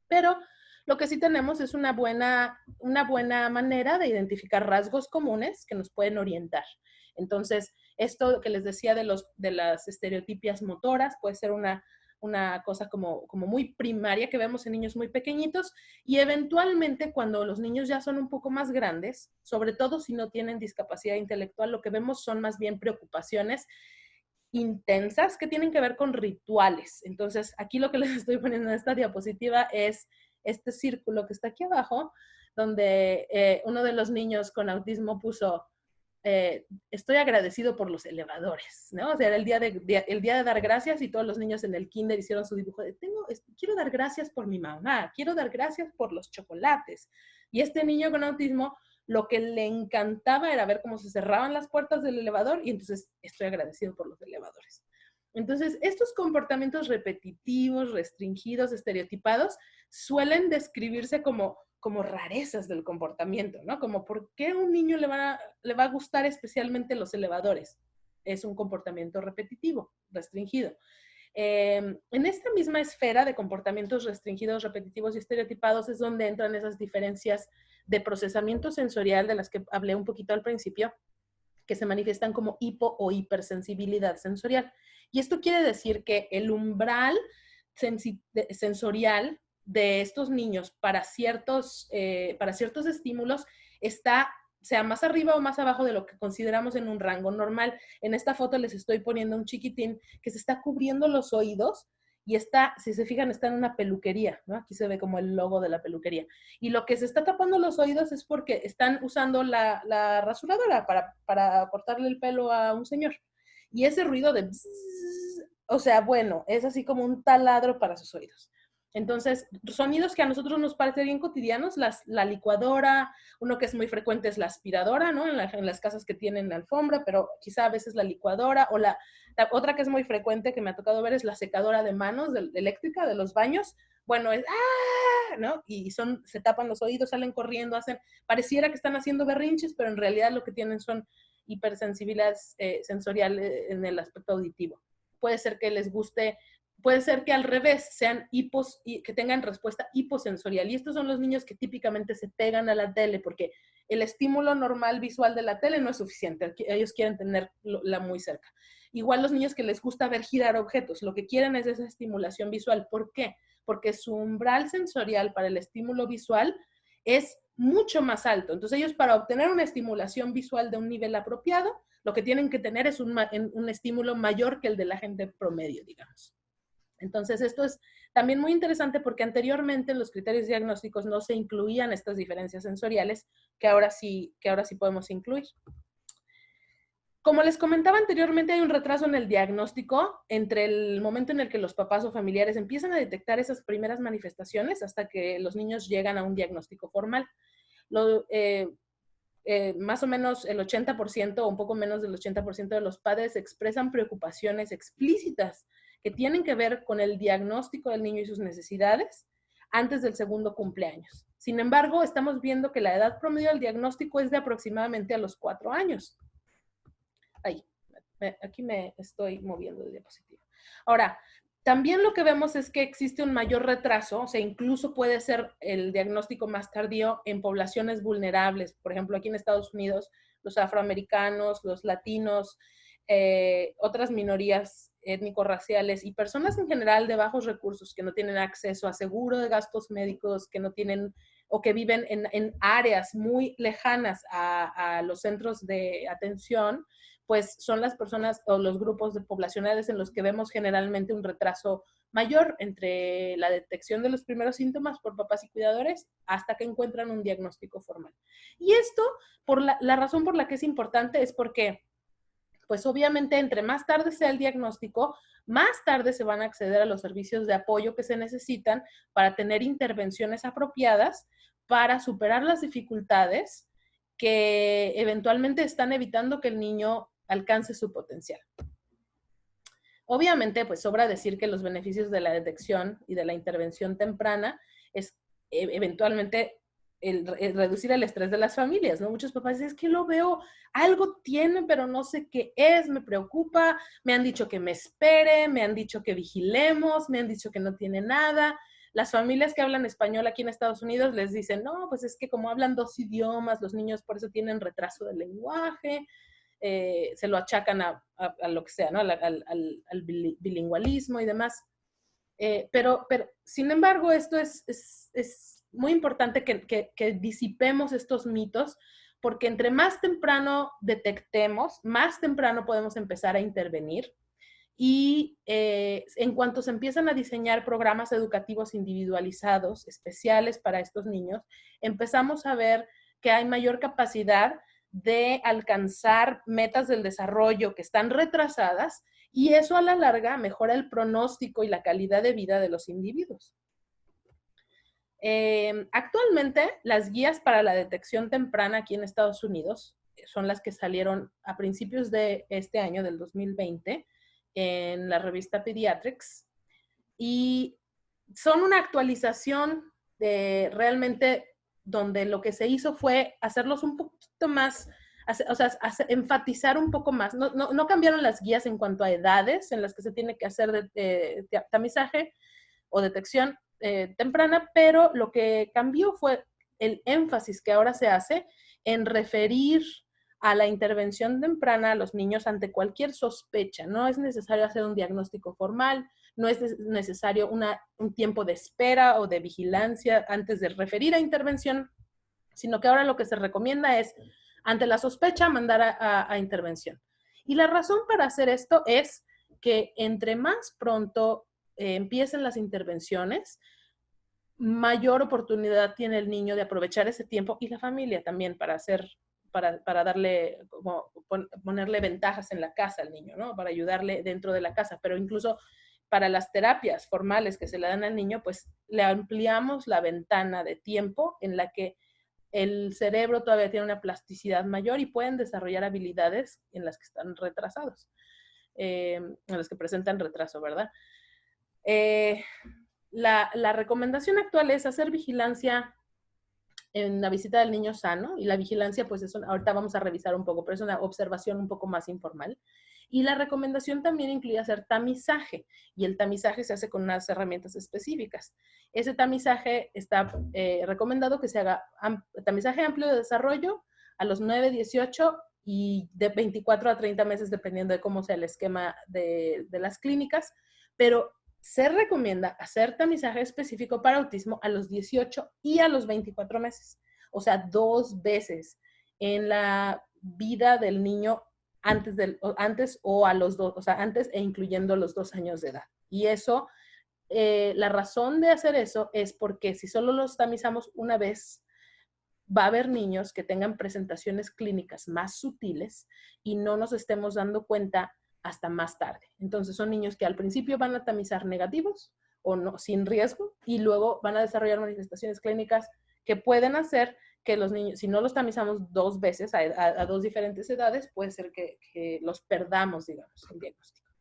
pero lo que sí tenemos es una buena manera de identificar rasgos comunes que nos pueden orientar. Entonces, esto que les decía de las estereotipias motoras puede ser una cosa como muy primaria que vemos en niños muy pequeñitos, y eventualmente cuando los niños ya son un poco más grandes, sobre todo si no tienen discapacidad intelectual, lo que vemos son más bien preocupaciones intensas que tienen que ver con rituales. Entonces, aquí lo que les estoy poniendo en esta diapositiva es este círculo que está aquí abajo, donde uno de los niños con autismo puso, estoy agradecido por los elevadores, ¿no? O sea, era el día de dar gracias, y todos los niños en el kinder hicieron su dibujo de, quiero dar gracias por mi mamá, quiero dar gracias por los chocolates. Y este niño con autismo, lo que le encantaba era ver cómo se cerraban las puertas del elevador, y entonces estoy agradecido por los elevadores. Entonces, estos comportamientos repetitivos, restringidos, estereotipados, suelen describirse como rarezas del comportamiento, ¿no? Como por qué a un niño le va a gustar especialmente los elevadores. es un comportamiento repetitivo, restringido. En esta misma esfera de comportamientos restringidos, repetitivos y estereotipados es donde entran esas diferencias de procesamiento sensorial de las que hablé un poquito al principio, que se manifiestan como hipo o hipersensibilidad sensorial. Y esto quiere decir que el umbral sensorial de estos niños para ciertos estímulos está, sea más arriba o más abajo de lo que consideramos en un rango normal. En esta foto les estoy poniendo un chiquitín que se está cubriendo los oídos y está, si se fijan, está en una peluquería, ¿no? Aquí se ve como el logo de la peluquería. Y lo que se está tapando los oídos es porque están usando la rasuradora para cortarle el pelo a un señor. Y ese ruido de bzzz, o sea, bueno, es así como un taladro para sus oídos. Entonces, sonidos que a nosotros nos parecerían cotidianos, la licuadora, uno que es muy frecuente es la aspiradora, ¿no? En las casas que tienen la alfombra, pero quizá a veces la licuadora, o la otra que es muy frecuente que me ha tocado ver es la secadora de manos eléctrica de los baños. Bueno, es ¡ah! ¿No? Y se tapan los oídos, salen corriendo, pareciera que están haciendo berrinches, pero en realidad lo que tienen son hipersensibilidad sensorial en el aspecto auditivo. Puede ser que les guste. Puede ser que al revés sean hipos y que tengan respuesta hiposensorial. Y estos son los niños que típicamente se pegan a la tele porque el estímulo normal visual de la tele no es suficiente. Ellos quieren tenerla muy cerca. Igual los niños que les gusta ver girar objetos, lo que quieren es esa estimulación visual. ¿Por qué? Porque su umbral sensorial para el estímulo visual es mucho más alto. Entonces ellos, para obtener una estimulación visual de un nivel apropiado, lo que tienen que tener es un estímulo mayor que el de la gente promedio, digamos. Entonces, esto es también muy interesante porque anteriormente en los criterios diagnósticos no se incluían estas diferencias sensoriales que ahora sí podemos incluir. Como les comentaba anteriormente, hay un retraso en el diagnóstico entre el momento en el que los papás o familiares empiezan a detectar esas primeras manifestaciones hasta que los niños llegan a un diagnóstico formal. Más o menos el 80% o un poco menos del 80% de los padres expresan preocupaciones explícitas que tienen que ver con el diagnóstico del niño y sus necesidades antes del segundo cumpleaños. Sin embargo, estamos viendo que la edad promedio del diagnóstico es de aproximadamente a los 4 años. Aquí me estoy moviendo de diapositiva. Ahora, también lo que vemos es que existe un mayor retraso, o sea, incluso puede ser el diagnóstico más tardío en poblaciones vulnerables. Por ejemplo, aquí en Estados Unidos, los afroamericanos, los latinos, otras minorías étnico-raciales y personas en general de bajos recursos que no tienen acceso a seguro de gastos médicos, que no tienen o que viven en áreas muy lejanas a los centros de atención, pues son las personas o los grupos poblacionales en los que vemos generalmente un retraso mayor entre la detección de los primeros síntomas por papás y cuidadores hasta que encuentran un diagnóstico formal. Y esto, por la razón por la que es importante es porque, pues obviamente, entre más tarde sea el diagnóstico, más tarde se van a acceder a los servicios de apoyo que se necesitan para tener intervenciones apropiadas para superar las dificultades que eventualmente están evitando que el niño alcance su potencial. Obviamente, pues sobra decir que los beneficios de la detección y de la intervención temprana es eventualmente el reducir el estrés de las familias, ¿no? Muchos papás dicen, es que lo veo, algo tiene, pero no sé qué es, me preocupa, me han dicho que me espere, me han dicho que vigilemos, me han dicho que no tiene nada. Las familias que hablan español aquí en Estados Unidos les dicen, no, pues es que como hablan 2 idiomas, los niños por eso tienen retraso del lenguaje, se lo achacan a lo que sea, ¿no? al bilingüismo y demás. Pero, sin embargo, esto es muy importante que disipemos estos mitos, porque entre más temprano detectemos, más temprano podemos empezar a intervenir. Y en cuanto se empiezan a diseñar programas educativos individualizados, especiales para estos niños, empezamos a ver que hay mayor capacidad de alcanzar metas del desarrollo que están retrasadas, y eso a la larga mejora el pronóstico y la calidad de vida de los individuos. Actualmente, las guías para la detección temprana aquí en Estados Unidos son las que salieron a principios de este año, del 2020, en la revista Pediatrics, y son una actualización de realmente donde lo que se hizo fue hacerlos un poquito más enfatizar un poco más. No cambiaron las guías en cuanto a edades en las que se tiene que hacer tamizaje o detección temprana, pero lo que cambió fue el énfasis que ahora se hace en referir a la intervención temprana a los niños ante cualquier sospecha. No es necesario hacer un diagnóstico formal, no es necesario un tiempo de espera o de vigilancia antes de referir a intervención, sino que ahora lo que se recomienda es, ante la sospecha, mandar a intervención. Y la razón para hacer esto es que entre más pronto empiecen las intervenciones, mayor oportunidad tiene el niño de aprovechar ese tiempo y la familia también para darle, como ponerle ventajas en la casa al niño, ¿no? Para ayudarle dentro de la casa, pero incluso para las terapias formales que se le dan al niño, pues le ampliamos la ventana de tiempo en la que el cerebro todavía tiene una plasticidad mayor y pueden desarrollar habilidades en las que están retrasados, en las que presentan retraso, ¿verdad? La recomendación actual es hacer vigilancia en la visita del niño sano, y la vigilancia, pues ahorita vamos a revisar un poco, pero es una observación un poco más informal. Y la recomendación también incluye hacer tamizaje, y el tamizaje se hace con unas herramientas específicas. Ese tamizaje está recomendado que se haga tamizaje amplio de desarrollo a los 9, 18 y de 24 a 30 meses, dependiendo de cómo sea el esquema de las clínicas, pero se recomienda hacer tamizaje específico para autismo a los 18 y a los 24 meses. O sea, 2 veces en la vida del niño antes o a los 2, o sea, antes e incluyendo los 2 años de edad. Y eso, la razón de hacer eso es porque si solo los tamizamos una vez, va a haber niños que tengan presentaciones clínicas más sutiles y no nos estemos dando cuenta hasta más tarde. Entonces son niños que al principio van a tamizar negativos o no, sin riesgo, y luego van a desarrollar manifestaciones clínicas que pueden hacer que los niños, si no los tamizamos 2 veces a 2 diferentes edades, puede ser que los perdamos, digamos, en diagnóstico.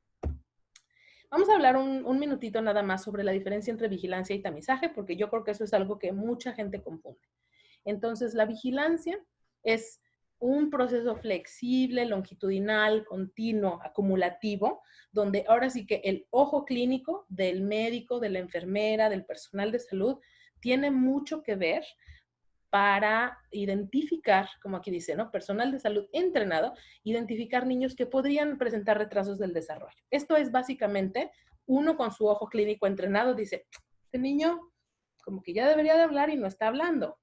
Vamos a hablar un minutito nada más sobre la diferencia entre vigilancia y tamizaje, porque yo creo que eso es algo que mucha gente confunde. Entonces, la vigilancia es un proceso flexible, longitudinal, continuo, acumulativo, donde ahora sí que el ojo clínico del médico, de la enfermera, del personal de salud, tiene mucho que ver para identificar, como aquí dice, ¿no? Personal de salud entrenado, identificar niños que podrían presentar retrasos del desarrollo. Esto es básicamente, uno con su ojo clínico entrenado dice, este niño como que ya debería de hablar y no está hablando.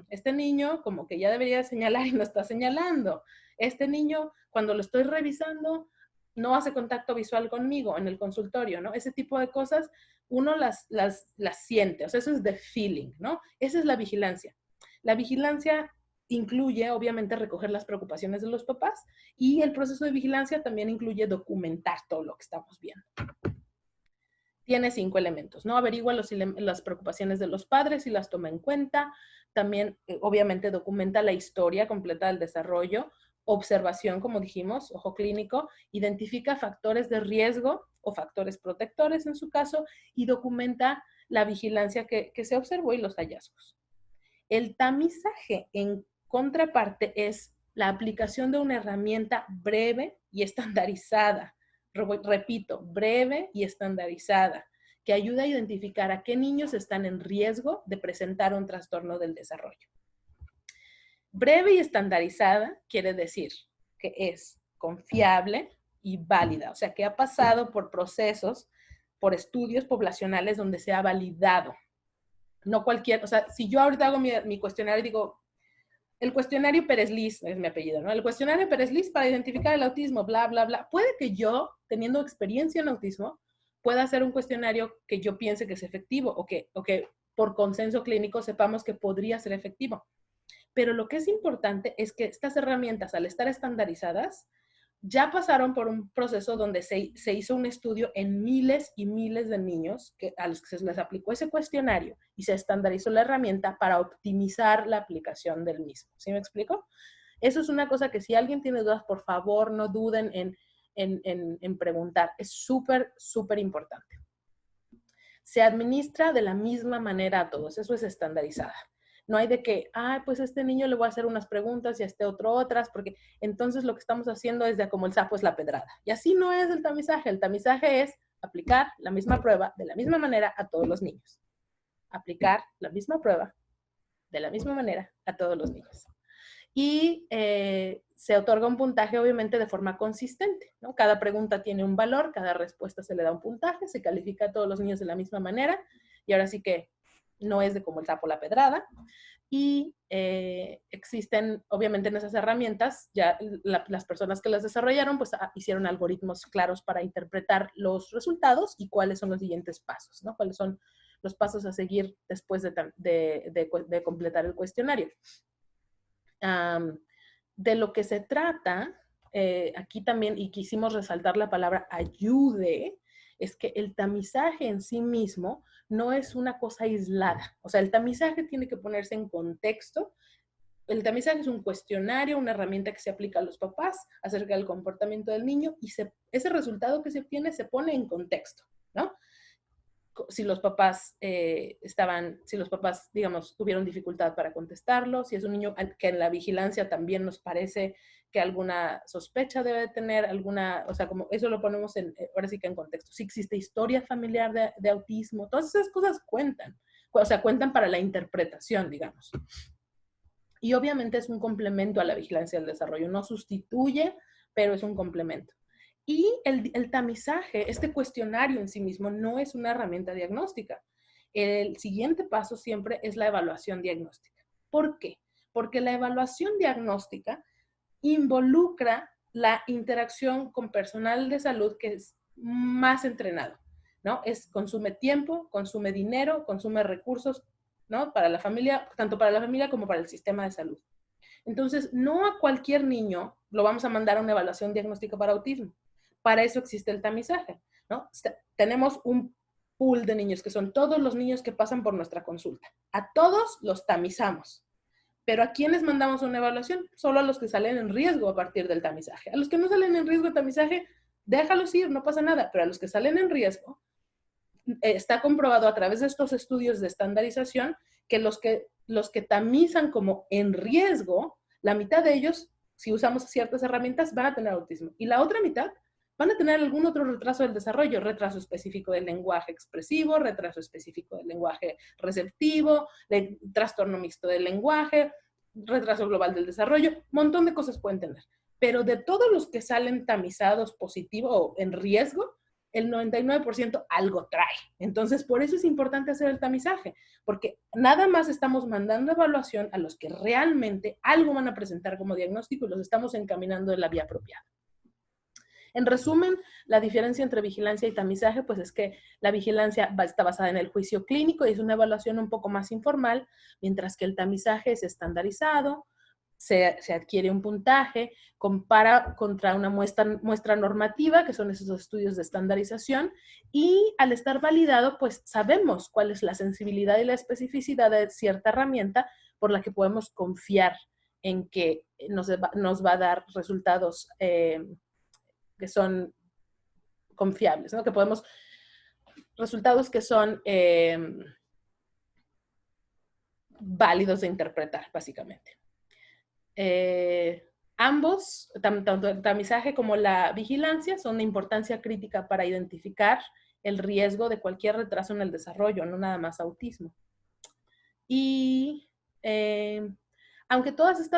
Este niño como que ya debería de señalar y no está señalando. Este niño, cuando lo estoy revisando, no hace contacto visual conmigo en el consultorio, ¿no? Ese tipo de cosas, uno las siente, o sea, eso es the feeling, ¿no? Esa es la vigilancia. La vigilancia incluye, obviamente, recoger las preocupaciones de los papás, y el proceso de vigilancia también incluye documentar todo lo que estamos viendo. Tiene 5 elementos, ¿no? Averigua las preocupaciones de los padres y las toma en cuenta. También, obviamente, documenta la historia completa del desarrollo. Observación, como dijimos, ojo clínico. Identifica factores de riesgo o factores protectores en su caso, y documenta la vigilancia que se observó y los hallazgos. El tamizaje, en contraparte, es la aplicación de una herramienta breve y estandarizada. Repito, breve y estandarizada, que ayuda a identificar a qué niños están en riesgo de presentar un trastorno del desarrollo. Breve y estandarizada quiere decir que es confiable y válida, o sea, que ha pasado por procesos, por estudios poblacionales donde se ha validado. No cualquier, o sea, si yo ahorita hago mi cuestionario y digo, el cuestionario Pérez-Liz es mi apellido, ¿no? El cuestionario Pérez-Liz para identificar el autismo, bla, bla, bla. Puede que yo, teniendo experiencia en autismo, pueda hacer un cuestionario que yo piense que es efectivo o que por consenso clínico sepamos que podría ser efectivo. Pero lo que es importante es que estas herramientas, al estar estandarizadas, ya pasaron por un proceso donde se hizo un estudio en miles y miles de niños a los que se les aplicó ese cuestionario y se estandarizó la herramienta para optimizar la aplicación del mismo. ¿Sí me explico? Eso es una cosa que si alguien tiene dudas, por favor, no duden en preguntar. Es súper, súper importante. Se administra de la misma manera a todos. Eso es estandarizada. No hay de que, pues a este niño le voy a hacer unas preguntas y a este otro otras, porque entonces lo que estamos haciendo es de como el sapo es la pedrada. Y así no es el tamizaje. El tamizaje es aplicar la misma prueba de la misma manera a todos los niños. Aplicar la misma prueba de la misma manera a todos los niños. Y se otorga un puntaje obviamente de forma consistente, ¿no? Cada pregunta tiene un valor, cada respuesta se le da un puntaje, se califica a todos los niños de la misma manera, y ahora sí que no es de como el sapo la pedrada. Y existen obviamente en esas herramientas, ya las personas que las desarrollaron pues hicieron algoritmos claros para interpretar los resultados y cuáles son los siguientes pasos, ¿no? Cuáles son los pasos a seguir después de completar el cuestionario. De lo que se trata, aquí también, y quisimos resaltar la palabra ayude, es que el tamizaje en sí mismo no es una cosa aislada. O sea, el tamizaje tiene que ponerse en contexto. El tamizaje es un cuestionario, una herramienta que se aplica a los papás acerca del comportamiento del niño y ese resultado que se obtiene se pone en contexto, ¿no? Si los papás digamos, tuvieron dificultad para contestarlo, si es un niño que en la vigilancia también nos parece que alguna sospecha debe tener, o sea, como eso lo ponemos ahora sí que en contexto. Si existe historia familiar de autismo, todas esas cosas cuentan, o sea, cuentan para la interpretación, digamos. Y obviamente es un complemento a la vigilancia del desarrollo, no sustituye, pero es un complemento. Y el tamizaje, este cuestionario en sí mismo, no es una herramienta diagnóstica. El siguiente paso siempre es la evaluación diagnóstica. ¿Por qué? Porque la evaluación diagnóstica involucra la interacción con personal de salud que es más entrenado, ¿no? Consume tiempo, consume dinero, consume recursos, ¿no? Para la familia, tanto para la familia como para el sistema de salud. Entonces, no a cualquier niño lo vamos a mandar a una evaluación diagnóstica para autismo. Para eso existe el tamizaje, ¿no? Tenemos un pool de niños que son todos los niños que pasan por nuestra consulta. A todos los tamizamos. Pero ¿a quiénes mandamos una evaluación? Solo a los que salen en riesgo a partir del tamizaje. A los que no salen en riesgo de tamizaje, déjalos ir, no pasa nada. Pero a los que salen en riesgo, está comprobado a través de estos estudios de estandarización que los que tamizan como en riesgo, la mitad de ellos, si usamos ciertas herramientas, van a tener autismo. Y la otra mitad van a tener algún otro retraso del desarrollo, retraso específico del lenguaje expresivo, retraso específico del lenguaje receptivo, trastorno mixto del lenguaje, retraso global del desarrollo, un montón de cosas pueden tener. Pero de todos los que salen tamizados positivo o en riesgo, el 99% algo trae. Entonces, por eso es importante hacer el tamizaje, porque nada más estamos mandando evaluación a los que realmente algo van a presentar como diagnóstico y los estamos encaminando en la vía apropiada. En resumen, la diferencia entre vigilancia y tamizaje, pues es que la vigilancia está basada en el juicio clínico y es una evaluación un poco más informal, mientras que el tamizaje es estandarizado, se adquiere un puntaje, compara contra una muestra normativa, que son esos estudios de estandarización, y al estar validado, pues sabemos cuál es la sensibilidad y la especificidad de cierta herramienta por la que podemos confiar en que nos va a dar resultados que son confiables, ¿no? Que podemos, resultados que son válidos de interpretar, básicamente. Ambos, tanto el tamizaje como la vigilancia, son de importancia crítica para identificar el riesgo de cualquier retraso en el desarrollo, no nada más autismo. Y aunque todas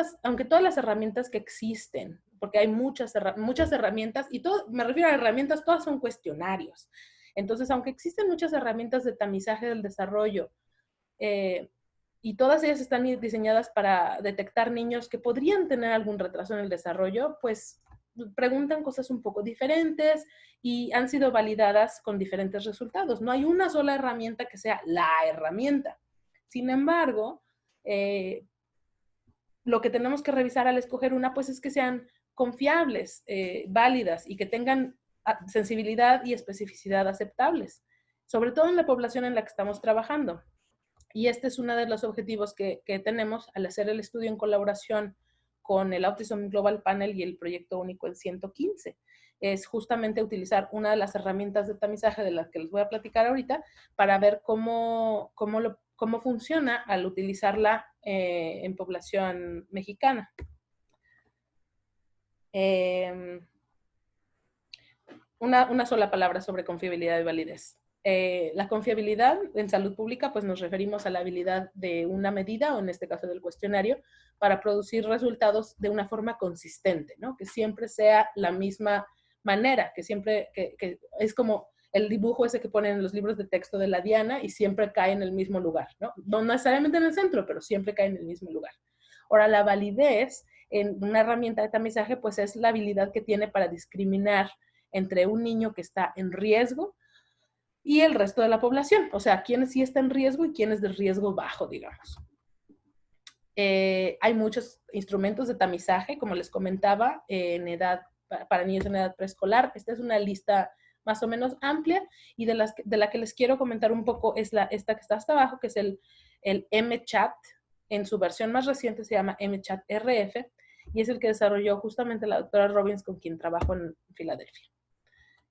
las herramientas que existen, porque hay muchas herramientas, y me refiero a herramientas, todas son cuestionarios. Entonces, aunque existen muchas herramientas de tamizaje del desarrollo, y todas ellas están diseñadas para detectar niños que podrían tener algún retraso en el desarrollo, pues preguntan cosas un poco diferentes y han sido validadas con diferentes resultados. No hay una sola herramienta que sea la herramienta. Sin embargo, lo que tenemos que revisar al escoger una, pues es que sean confiables, válidas y que tengan sensibilidad y especificidad aceptables, sobre todo en la población en la que estamos trabajando. Y este es uno de los objetivos que tenemos al hacer el estudio en colaboración con el Autism Global Panel y el Proyecto Único en 115. Es justamente utilizar una de las herramientas de tamizaje de las que les voy a platicar ahorita para ver cómo funciona al utilizarla en población mexicana. Una sola palabra sobre confiabilidad y validez. La confiabilidad en salud pública, pues nos referimos a la habilidad de una medida, o en este caso del cuestionario, para producir resultados de una forma consistente, ¿no? Que siempre sea la misma manera, que siempre, que es como el dibujo ese que ponen en los libros de texto de la Diana y siempre cae en el mismo lugar, ¿no? No necesariamente en el centro, pero siempre cae en el mismo lugar. Ahora, la validez en una herramienta de tamizaje, pues es la habilidad que tiene para discriminar entre un niño que está en riesgo y el resto de la población, o sea, quién sí está en riesgo y quién es de riesgo bajo, digamos. Hay muchos instrumentos de tamizaje, como les comentaba, para niños en edad preescolar. Esta es una lista más o menos amplia y de la que les quiero comentar un poco es esta que está hasta abajo, que es el MChat. En su versión más reciente se llama MChat RF y es el que desarrolló justamente la doctora Robbins, con quien trabajo en Filadelfia.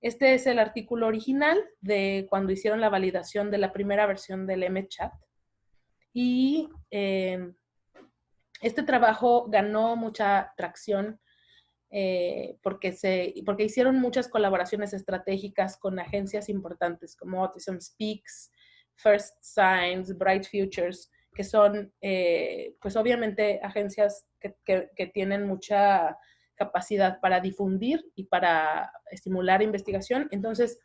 Este es el artículo original de cuando hicieron la validación de la primera versión del MChat. Y este trabajo ganó mucha tracción porque hicieron muchas colaboraciones estratégicas con agencias importantes como Autism Speaks, First Signs, Bright Futures, que son, pues obviamente, agencias que tienen mucha capacidad para difundir y para estimular investigación. Entonces,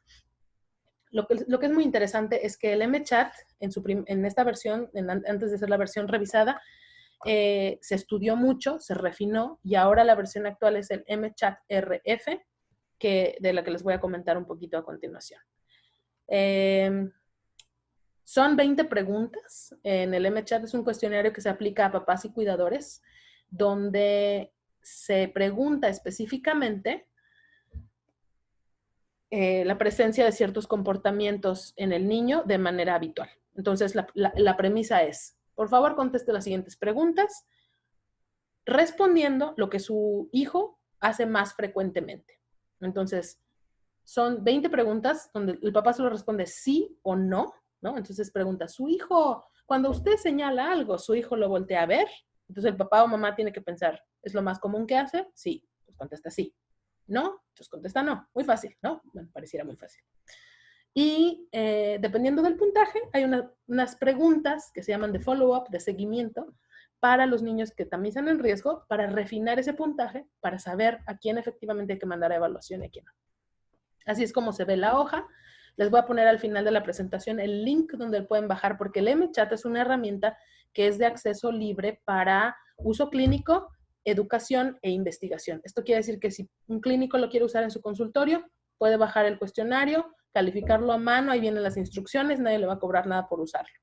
lo que es muy interesante es que el MChat, en esta versión, antes de ser la versión revisada, se estudió mucho, se refinó, y ahora la versión actual es el MChat RF, de la que les voy a comentar un poquito a continuación. Son 20 preguntas. En el MChat es un cuestionario que se aplica a papás y cuidadores, donde se pregunta específicamente la presencia de ciertos comportamientos en el niño de manera habitual. Entonces, la premisa es, por favor, conteste las siguientes preguntas, respondiendo lo que su hijo hace más frecuentemente. Entonces, son 20 preguntas donde el papá solo responde sí o no, ¿no? Entonces pregunta, su hijo, cuando usted señala algo, ¿su hijo lo voltea a ver? Entonces el papá o mamá tiene que pensar, ¿es lo más común que hace? Sí, pues contesta sí. ¿No? Entonces contesta no. Muy fácil, ¿no? Bueno, pareciera muy fácil. Y dependiendo del puntaje, hay unas preguntas que se llaman de follow-up, de seguimiento, para los niños que tamizan en riesgo, para refinar ese puntaje, para saber a quién efectivamente hay que mandar a evaluación y a quién no. Así es como se ve la hoja. Les voy a poner al final de la presentación el link donde pueden bajar, porque el MChat es una herramienta que es de acceso libre para uso clínico, educación e investigación. Esto quiere decir que si un clínico lo quiere usar en su consultorio, puede bajar el cuestionario, calificarlo a mano, ahí vienen las instrucciones, nadie le va a cobrar nada por usarlo.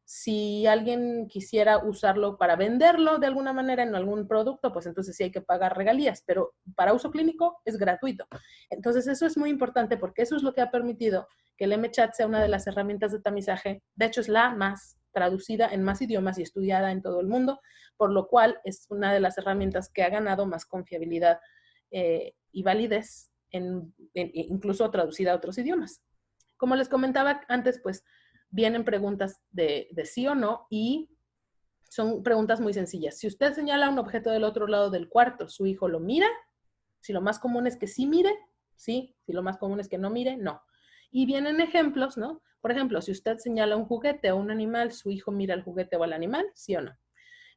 Si alguien quisiera usarlo para venderlo de alguna manera en algún producto, pues entonces sí hay que pagar regalías, pero para uso clínico es gratuito. Entonces eso es muy importante porque eso es lo que ha permitido que el MChat sea una de las herramientas de tamizaje. De hecho, es la más traducida en más idiomas y estudiada en todo el mundo, por lo cual es una de las herramientas que ha ganado más confiabilidad y validez, incluso traducida a otros idiomas. Como les comentaba antes, pues vienen preguntas de sí o no y son preguntas muy sencillas. Si usted señala un objeto del otro lado del cuarto, ¿su hijo lo mira? Si lo más común es que sí mire, sí. Si lo más común es que no mire, no. Y vienen ejemplos, ¿no? Por ejemplo, si usted señala un juguete o un animal, ¿su hijo mira el juguete o al animal? ¿Sí o no?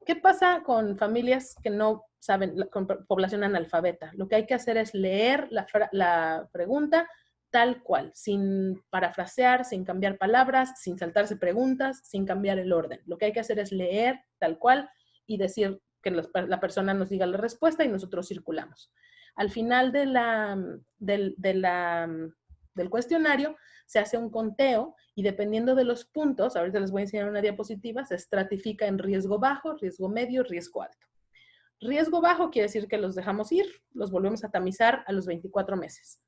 ¿Qué pasa con familias que no saben, con población analfabeta? Lo que hay que hacer es leer la pregunta tal cual, sin parafrasear, sin cambiar palabras, sin saltarse preguntas, sin cambiar el orden. Lo que hay que hacer es leer tal cual y decir que la persona nos diga la respuesta y nosotros circulamos. Al final del cuestionario se hace un conteo y dependiendo de los puntos, ahorita les voy a enseñar una diapositiva, se estratifica en riesgo bajo, riesgo medio, riesgo alto. Riesgo bajo quiere decir que los dejamos ir, los volvemos a tamizar a los 24 meses.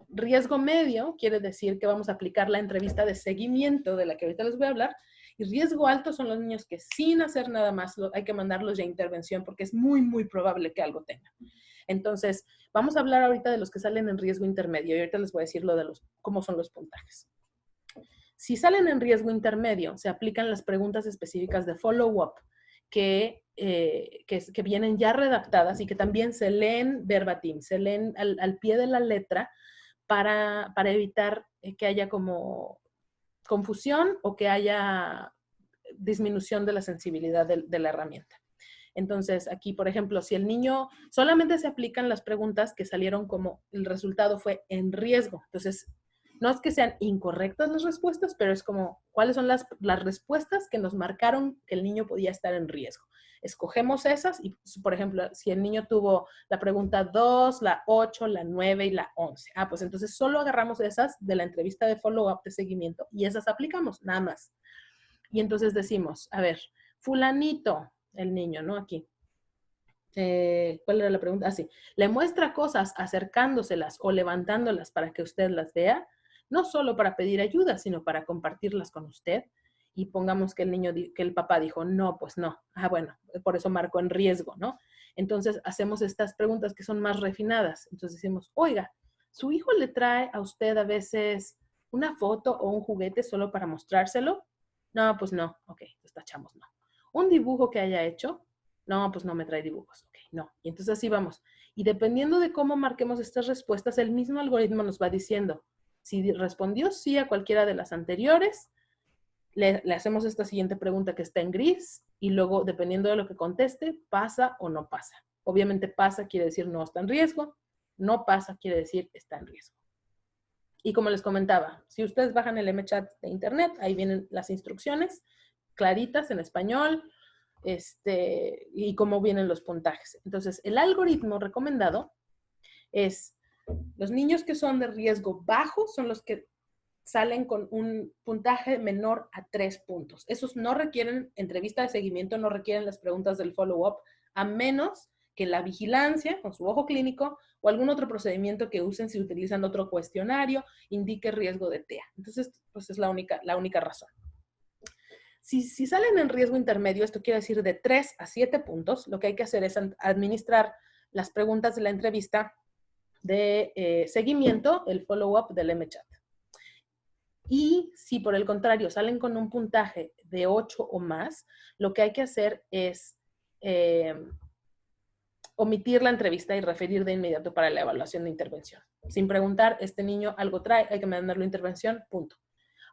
Riesgo medio quiere decir que vamos a aplicar la entrevista de seguimiento de la que ahorita les voy a hablar. Y riesgo alto son los niños que sin hacer nada más hay que mandarlos ya a intervención porque es muy, muy probable que algo tengan. Entonces, vamos a hablar ahorita de los que salen en riesgo intermedio y ahorita les voy a decir cómo son los puntajes. Si salen en riesgo intermedio, se aplican las preguntas específicas de follow-up que vienen ya redactadas y que también se leen verbatim, se leen al pie de la letra para evitar que haya como confusión o que haya disminución de la sensibilidad de la herramienta. Entonces, aquí, por ejemplo, si el niño, solamente se aplican las preguntas que salieron como el resultado fue en riesgo. Entonces, no es que sean incorrectas las respuestas, pero es como, ¿cuáles son las respuestas que nos marcaron que el niño podía estar en riesgo? Escogemos esas y, por ejemplo, si el niño tuvo la pregunta 2, la 8, la 9 y la 11. Pues entonces solo agarramos esas de la entrevista de follow-up de seguimiento y esas aplicamos, nada más. Y entonces decimos, a ver, fulanito, el niño, ¿no? Aquí. ¿Cuál era la pregunta? Sí. ¿Le muestra cosas acercándoselas o levantándolas para que usted las vea? No solo para pedir ayuda, sino para compartirlas con usted. Y pongamos que el papá dijo, no, pues no. Bueno, por eso marcó en riesgo, ¿no? Entonces hacemos estas preguntas que son más refinadas. Entonces decimos, oiga, ¿su hijo le trae a usted a veces una foto o un juguete solo para mostrárselo? No, pues no. Ok, pues tachamos no. ¿Un dibujo que haya hecho? No, pues no me trae dibujos. Ok, no. Y entonces así vamos. Y dependiendo de cómo marquemos estas respuestas, el mismo algoritmo nos va diciendo, si respondió sí a cualquiera de las anteriores, le hacemos esta siguiente pregunta que está en gris y luego, dependiendo de lo que conteste, pasa o no pasa. Obviamente pasa quiere decir no está en riesgo, no pasa quiere decir está en riesgo. Y como les comentaba, si ustedes bajan el MChat de internet, ahí vienen las instrucciones claritas en español, y cómo vienen los puntajes. Entonces, el algoritmo recomendado es los niños que son de riesgo bajo son los que salen con un puntaje menor a 3 puntos. Esos no requieren entrevista de seguimiento, no requieren las preguntas del follow-up, a menos que la vigilancia con su ojo clínico o algún otro procedimiento que usen si utilizan otro cuestionario indique riesgo de TEA. Entonces, pues es la única razón. Si salen en riesgo intermedio, esto quiere decir de 3 a 7 puntos, lo que hay que hacer es administrar las preguntas de la entrevista de seguimiento, el follow-up del MChat. Y si por el contrario salen con un puntaje de 8 o más, lo que hay que hacer es omitir la entrevista y referir de inmediato para la evaluación de intervención. Sin preguntar, este niño algo trae, hay que mandarlo a intervención, punto.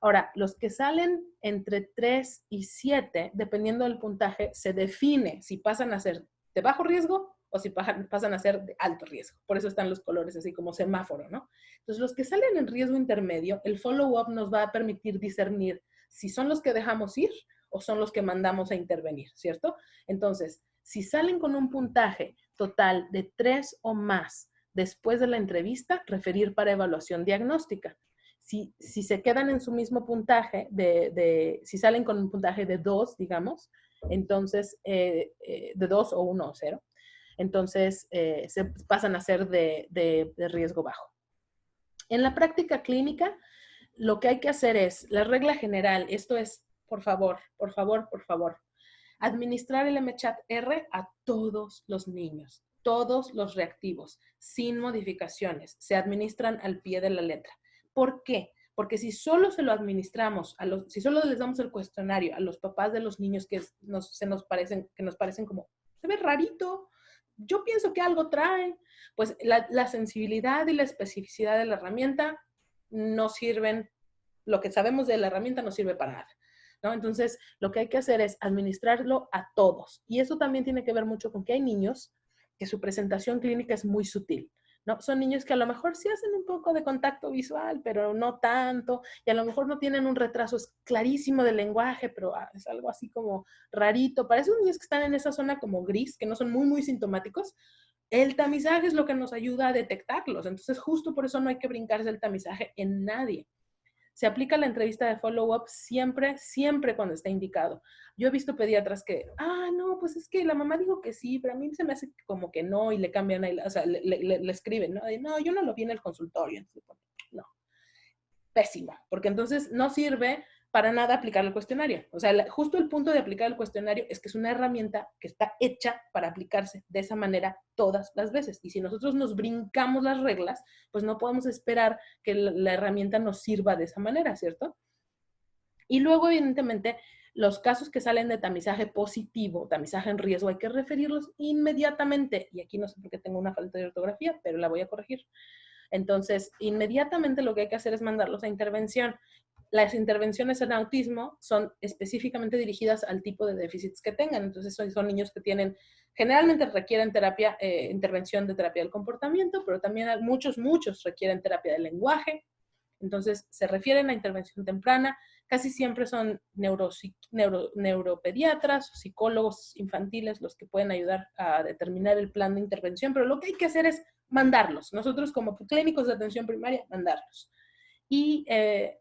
Ahora, los que salen entre 3 y 7, dependiendo del puntaje, se define si pasan a ser de bajo riesgo o si pasan a ser de alto riesgo. Por eso están los colores así como semáforo, ¿no? Entonces, los que salen en riesgo intermedio, el follow-up nos va a permitir discernir si son los que dejamos ir o son los que mandamos a intervenir, ¿cierto? Entonces, si salen con un puntaje total de 3 o más después de la entrevista, referir para evaluación diagnóstica. Si se quedan en su mismo puntaje, si salen con un puntaje de 2, digamos, entonces, de 2 o 1 o 0, entonces se pasan a ser de riesgo bajo. En la práctica clínica, lo que hay que hacer es, la regla general, esto es, por favor, administrar el MCHAT-R a todos los niños, todos los reactivos, sin modificaciones, se administran al pie de la letra. ¿Por qué? Porque si solo se lo administramos, si solo les damos el cuestionario a los papás de los niños que nos parecen como, se ve rarito, yo pienso que algo trae, pues la sensibilidad y la especificidad de la herramienta no sirven, lo que sabemos de la herramienta no sirve para nada, ¿no? Entonces, lo que hay que hacer es administrarlo a todos. Y eso también tiene que ver mucho con que hay niños que su presentación clínica es muy sutil, ¿no? Son niños que a lo mejor sí hacen un poco de contacto visual, pero no tanto, y a lo mejor no tienen un retraso clarísimo del lenguaje, pero es algo así como rarito. Para esos niños que están en esa zona como gris, que no son muy, muy sintomáticos, el tamizaje es lo que nos ayuda a detectarlos. Entonces, justo por eso no hay que brincarse el tamizaje en nadie. Se aplica la entrevista de follow-up siempre, siempre cuando está indicado. Yo he visto pediatras que, no, pues es que la mamá dijo que sí, pero a mí se me hace como que no, y le cambian, o sea, le escriben, ¿no? No, yo no lo vi en el consultorio. Entonces, no, pésimo, porque entonces no sirve para nada aplicar el cuestionario. O sea, justo el punto de aplicar el cuestionario es que es una herramienta que está hecha para aplicarse de esa manera todas las veces. Y si nosotros nos brincamos las reglas, pues no podemos esperar que la herramienta nos sirva de esa manera, ¿cierto? Y luego, evidentemente, los casos que salen de tamizaje positivo, tamizaje en riesgo, hay que referirlos inmediatamente. Y aquí no sé por qué tengo una falta de ortografía, pero la voy a corregir. Entonces, inmediatamente lo que hay que hacer es mandarlos a intervención. Las intervenciones en autismo son específicamente dirigidas al tipo de déficits que tengan. Entonces, son niños que tienen, generalmente requieren terapia, intervención de terapia del comportamiento, pero también muchos requieren terapia del lenguaje. Entonces, se refieren a intervención temprana. Casi siempre son neuropediatras, psicólogos infantiles los que pueden ayudar a determinar el plan de intervención, pero lo que hay que hacer es mandarlos. Nosotros como clínicos de atención primaria, mandarlos. Y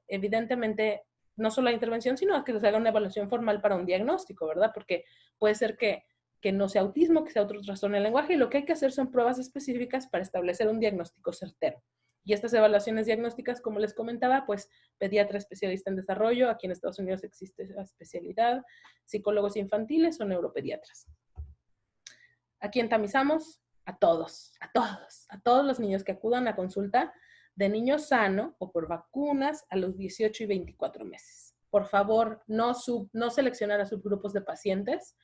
evidentemente, no solo la intervención, sino que se haga una evaluación formal para un diagnóstico, ¿verdad? Porque puede ser que no sea autismo, que sea otro trastorno del lenguaje, y lo que hay que hacer son pruebas específicas para establecer un diagnóstico certero. Y estas evaluaciones diagnósticas, como les comentaba, pues pediatra especialista en desarrollo, aquí en Estados Unidos existe esa especialidad, psicólogos infantiles o neuropediatras. ¿A quién tamizamos? A todos los niños que acudan a consulta de niño sano o por vacunas a los 18 y 24 meses. Por favor, no seleccionar a subgrupos de pacientes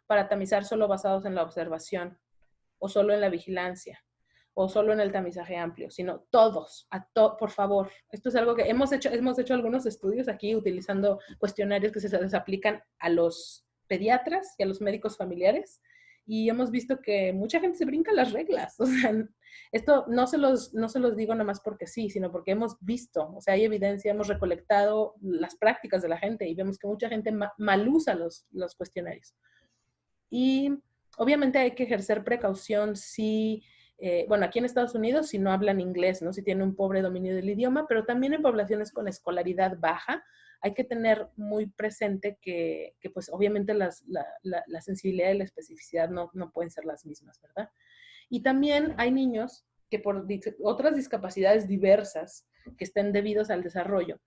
para tamizar solo basados en la observación o solo en la vigilancia o solo en el tamizaje amplio, sino todos, por favor. Esto es algo que hemos hecho algunos estudios aquí utilizando cuestionarios que se les aplican a los pediatras y a los médicos familiares, y hemos visto que mucha gente se brinca las reglas. O sea, esto no se los digo nada más porque sí, sino porque hemos visto, o sea, hay evidencia, hemos recolectado las prácticas de la gente y vemos que mucha gente mal usa los cuestionarios. Y obviamente hay que ejercer precaución si, bueno, aquí en Estados Unidos si no hablan inglés, ¿no? Si tienen un pobre dominio del idioma, pero también en poblaciones con escolaridad baja, hay que tener muy presente que pues obviamente la sensibilidad y la especificidad no pueden ser las mismas, ¿verdad? Y también hay niños que por otras discapacidades diversas que estén debidos al desarrollo,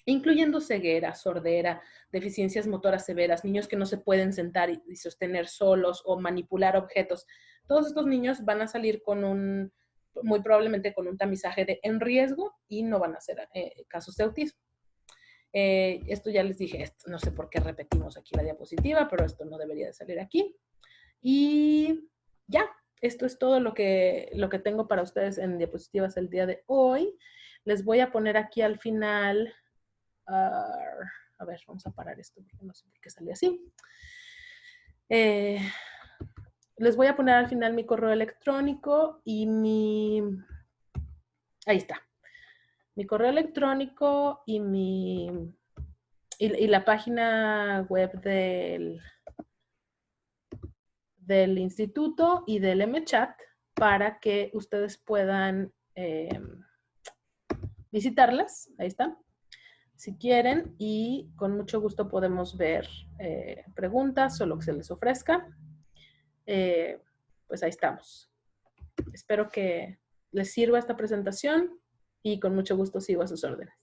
incluyendo ceguera, sordera, deficiencias motoras severas, niños que no se pueden sentar y sostener solos o manipular objetos. Todos estos niños van a salir muy probablemente con un tamizaje en riesgo y no van a ser casos de autismo. Esto ya les dije, no sé por qué repetimos aquí la diapositiva, pero esto no debería de salir aquí. Y ya, esto es todo lo que tengo para ustedes en diapositivas el día de hoy. Les voy a poner aquí al final, a ver, vamos a parar esto porque no sé por qué sale así. Les voy a poner al final mi correo electrónico y ahí está. Mi correo electrónico y la página web del instituto y del MChat para que ustedes puedan visitarlas. Ahí está. Si quieren, y con mucho gusto podemos ver preguntas o lo que se les ofrezca. Pues ahí estamos. Espero que les sirva esta presentación y con mucho gusto sigo a sus órdenes.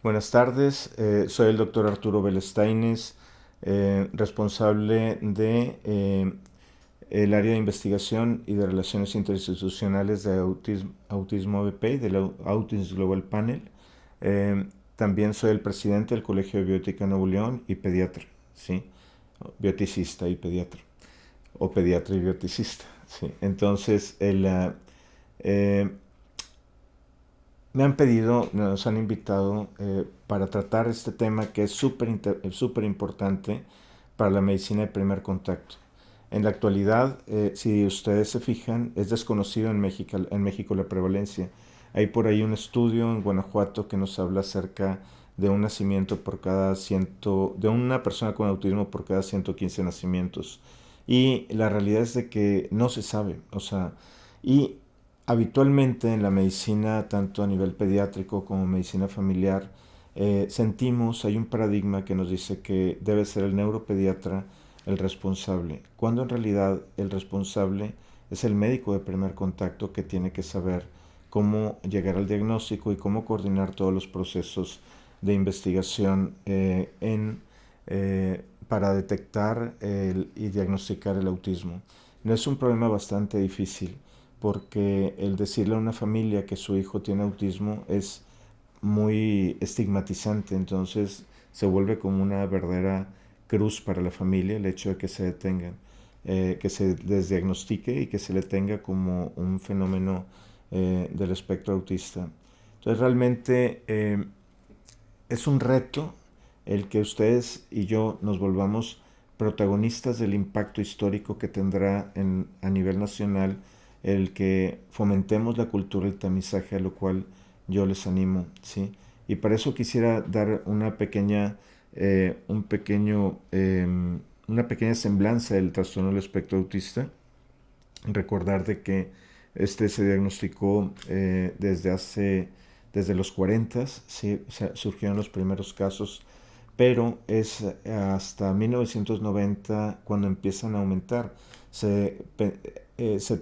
Buenas tardes, soy el doctor Arturo Belestaines, responsable de el área de investigación y de relaciones interinstitucionales de Autismo BP y del Autism Global Panel. También soy el presidente del Colegio de Bioética Nuevo León y pediatra, ¿sí? Bioticista y pediatra, o pediatra y bioticista, ¿sí? Entonces, me han pedido, nos han invitado para tratar este tema que es súper importante para la medicina de primer contacto. En la actualidad, si ustedes se fijan, es desconocido en México la prevalencia. Hay por ahí un estudio en Guanajuato que nos habla acerca de un nacimiento de una persona con autismo por cada 115 nacimientos. Y la realidad es de que no se sabe, o sea, y habitualmente en la medicina, tanto a nivel pediátrico como medicina familiar, hay un paradigma que nos dice que debe ser el neuropediatra el responsable, cuando en realidad el responsable es el médico de primer contacto que tiene que saber cómo llegar al diagnóstico y cómo coordinar todos los procesos de investigación para detectar y diagnosticar el autismo. No es un problema bastante difícil, porque el decirle a una familia que su hijo tiene autismo es muy estigmatizante, entonces se vuelve como una verdadera cruz para la familia el hecho de que se detengan, que se les diagnostique y que se le tenga como un fenómeno del espectro autista. Entonces realmente es un reto el que ustedes y yo nos volvamos protagonistas del impacto histórico que tendrá a nivel nacional el que fomentemos la cultura del tamizaje, a lo cual yo les animo, ¿sí? Y para eso quisiera dar una pequeña semblanza del trastorno del espectro autista. Recordar de que este se diagnosticó desde los 40, ¿sí? Surgieron los primeros casos, pero es hasta 1990 cuando empiezan a aumentar. Se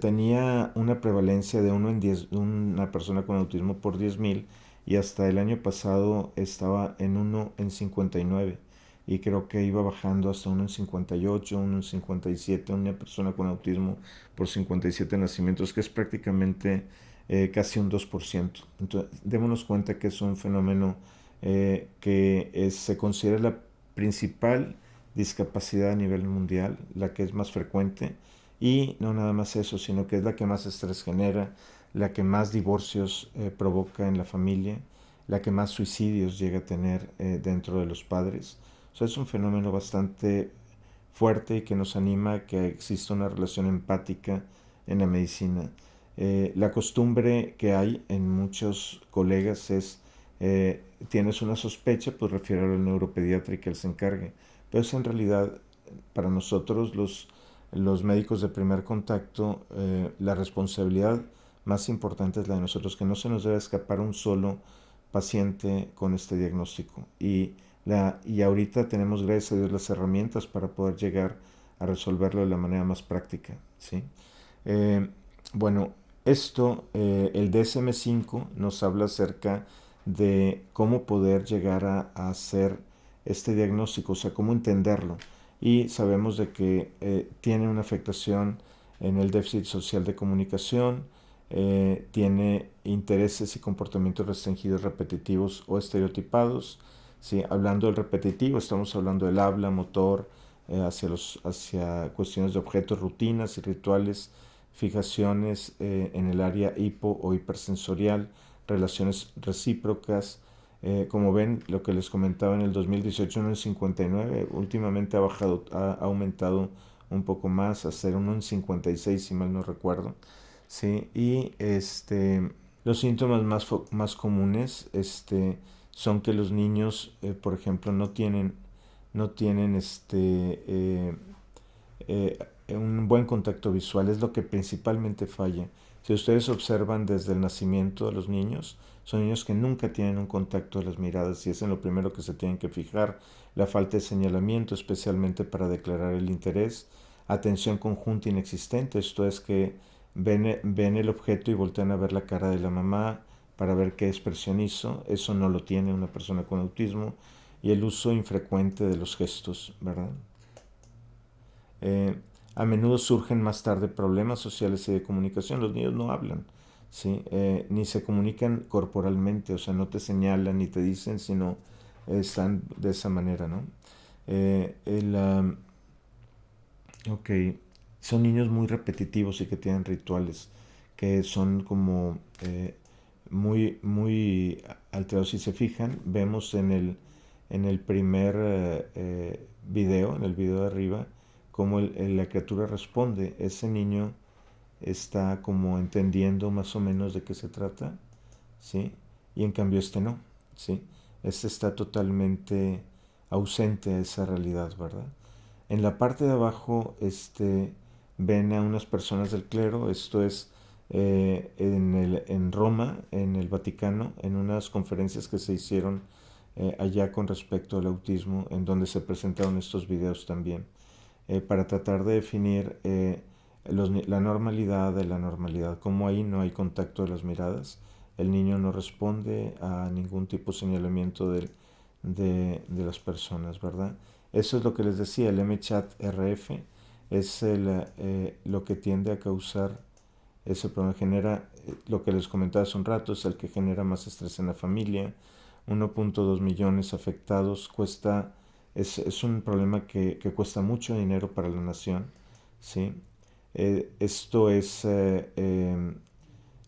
tenía una prevalencia de 1 en 10, una persona con autismo por 10,000, y hasta el año pasado estaba en 1 en 59, y creo que iba bajando hasta 1 en 58, 1 en 57, una persona con autismo por 57 nacimientos, que es prácticamente casi un 2%. Entonces, démonos cuenta que es un fenómeno se considera la principal discapacidad a nivel mundial, la que es más frecuente, y no nada más eso, sino que es la que más estrés genera, la que más divorcios provoca en la familia, la que más suicidios llega a tener dentro de los padres. O sea, es un fenómeno bastante fuerte y que nos anima a que exista una relación empática en la medicina. La costumbre que hay en muchos colegas es, tienes una sospecha, pues refiere al neuropediatra y que él se encargue. Pero eso en realidad, para nosotros los médicos de primer contacto, la responsabilidad más importante es la de nosotros, que no se nos debe escapar un solo paciente con este diagnóstico. Y ahorita tenemos, gracias a Dios, las herramientas para poder llegar a resolverlo de la manera más práctica, ¿sí? Bueno, el DSM-5 nos habla acerca de cómo poder llegar a hacer este diagnóstico, o sea, cómo entenderlo. Y sabemos de que tiene una afectación en el déficit social de comunicación, tiene intereses y comportamientos restringidos, repetitivos o estereotipados. ¿Sí? Hablando del repetitivo, estamos hablando del habla, motor, hacia cuestiones de objetos, rutinas y rituales, fijaciones en el área hipo o hipersensorial, relaciones recíprocas. Como ven, lo que les comentaba en el 2018, 1 en 59, últimamente ha aumentado un poco más, a ser 1 en 56, si mal no recuerdo. ¿Sí? Y los síntomas más comunes son que los niños, por ejemplo, no tienen un buen contacto visual, es lo que principalmente falla. Si ustedes observan desde el nacimiento de los niños, son niños que nunca tienen un contacto de las miradas, y es en lo primero que se tienen que fijar. La falta de señalamiento, especialmente para declarar el interés, atención conjunta inexistente, esto es que ven el objeto y voltean a ver la cara de la mamá para ver qué expresión hizo. Eso no lo tiene una persona con autismo. Y el uso infrecuente de los gestos, ¿verdad? A menudo surgen más tarde problemas sociales y de comunicación. Los niños no hablan, ¿sí? Ni se comunican corporalmente, o sea, no te señalan ni te dicen, sino están de esa manera, ¿no? Ok, son niños muy repetitivos y que tienen rituales que son como muy alterados. Si se fijan, vemos en el primer video, en el video de arriba, cómo la criatura responde. Ese niño está como entendiendo más o menos de qué se trata, ¿sí? Y en cambio no, ¿sí? Este está totalmente ausente de esa realidad, ¿verdad? En la parte de abajo ven a unas personas del clero. Esto es en Roma, en el Vaticano, en unas conferencias que se hicieron allá con respecto al autismo, en donde se presentaron estos videos también, para tratar de definir la normalidad de la normalidad. Como ahí no hay contacto de las miradas, el niño no responde a ningún tipo de señalamiento de las personas, ¿verdad? Eso es lo que les decía, el MCHAT-RF es lo que tiende a causar Ese problema genera, lo que les comentaba hace un rato, es el que genera más estrés en la familia. 1.2 millones afectados es un problema que cuesta mucho dinero para la nación, ¿sí? Esto es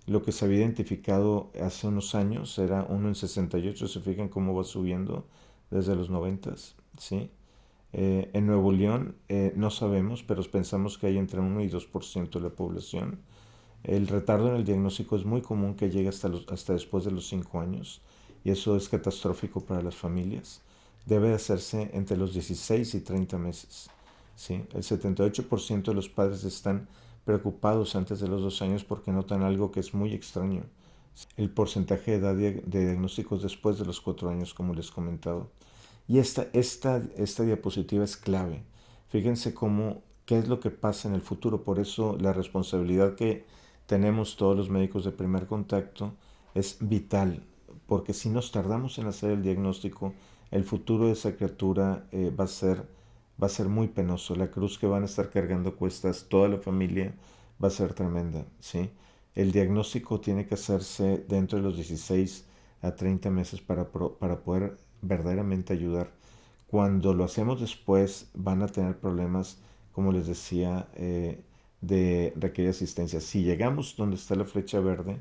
lo que se había identificado hace unos años, era 1 en 68, se fijan cómo va subiendo desde los 90, ¿sí? En Nuevo León no sabemos, pero pensamos que hay entre 1 y 2% de la población. El retardo en el diagnóstico es muy común, que llegue hasta después de los 5 años, y eso es catastrófico para las familias. Debe hacerse entre los 16 y 30 meses. ¿Sí? El 78% de los padres están preocupados antes de los 2 años porque notan algo que es muy extraño. El porcentaje de edad de diagnósticos después de los 4 años, como les he comentado. Y esta diapositiva es clave. Fíjense qué es lo que pasa en el futuro. Por eso la responsabilidad que tenemos todos los médicos de primer contacto es vital, porque si nos tardamos en hacer el diagnóstico, el futuro de esa criatura va a ser muy penoso. La cruz que van a estar cargando cuestas toda la familia va a ser tremenda, ¿sí? El diagnóstico tiene que hacerse dentro de los 16 a 30 meses para poder verdaderamente ayudar. Cuando lo hacemos después, van a tener problemas, como les decía, de requerir asistencia. Si llegamos donde está la flecha verde,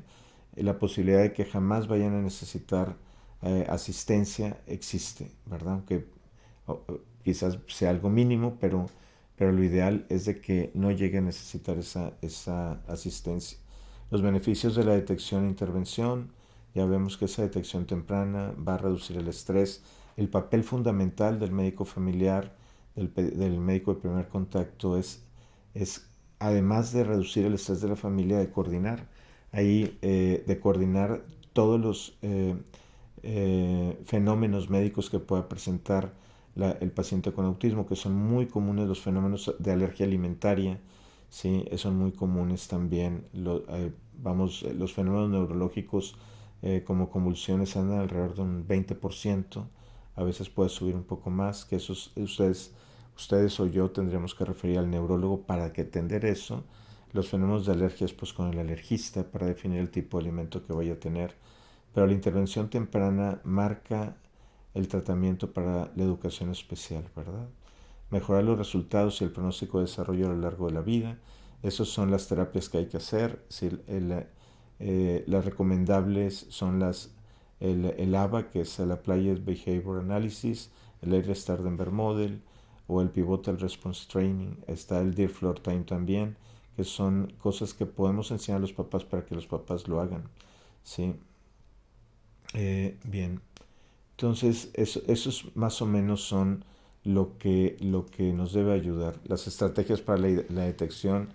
la posibilidad de que jamás vayan a necesitar asistencia existe, ¿verdad? Aunque quizás sea algo mínimo, pero lo ideal es de que no llegue a necesitar esa asistencia. Los beneficios de la detección e intervención: ya vemos que esa detección temprana va a reducir el estrés. El papel fundamental del médico familiar, del médico de primer contacto, es además de reducir el estrés de la familia, de coordinar. De coordinar todos los fenómenos médicos que pueda presentar el paciente con autismo, que son muy comunes. Los fenómenos de alergia alimentaria, ¿sí? Son muy comunes también. Los fenómenos neurológicos como convulsiones andan alrededor de un 20%. A veces puede subir un poco más, que esos ustedes o yo tendríamos que referir al neurólogo para atender eso. Los fenómenos de alergias, pues con el alergista para definir el tipo de alimento que vaya a tener. Pero la intervención temprana marca el tratamiento para la educación especial, ¿verdad? Mejorar los resultados y el pronóstico de desarrollo a lo largo de la vida. Esas son las terapias que hay que hacer. Las recomendables son el ABA, que es el Applied Behavior Analysis, el Area Stardenberg Model o el Pivotal Response Training. Está el Dear Floor Time también, que son cosas que podemos enseñar a los papás para que los papás lo hagan, ¿sí? Bien, entonces esos más o menos son lo que nos debe ayudar. Las estrategias para la detección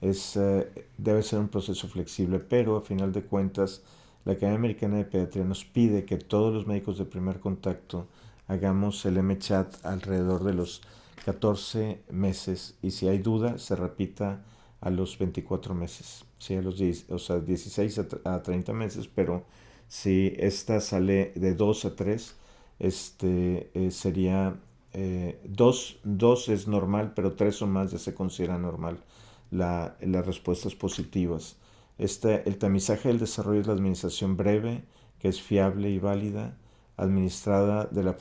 debe ser un proceso flexible, pero a final de cuentas la Academia Americana de Pediatría nos pide que todos los médicos de primer contacto hagamos el MCHAT alrededor de los 14 meses, y si hay duda se repita a los 24 meses, ¿sí? 16 a 30 meses, pero si esta sale de 2 a 3, sería 2 es normal, pero 3 o más ya se considera normal las respuestas positivas. El tamizaje del desarrollo es la administración breve, que es fiable y válida, administrada de la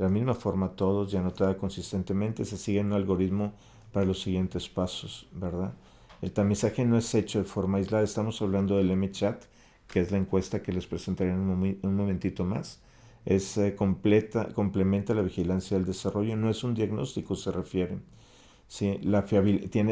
misma forma a todos y anotada consistentemente. Se sigue un algoritmo para los siguientes pasos, ¿verdad? El tamizaje no es hecho de forma aislada. Estamos hablando del MCHAT, que es la encuesta que les presentaré en un momentito más. Complementa la vigilancia del desarrollo, no es un diagnóstico, se refiere. ¿Sí?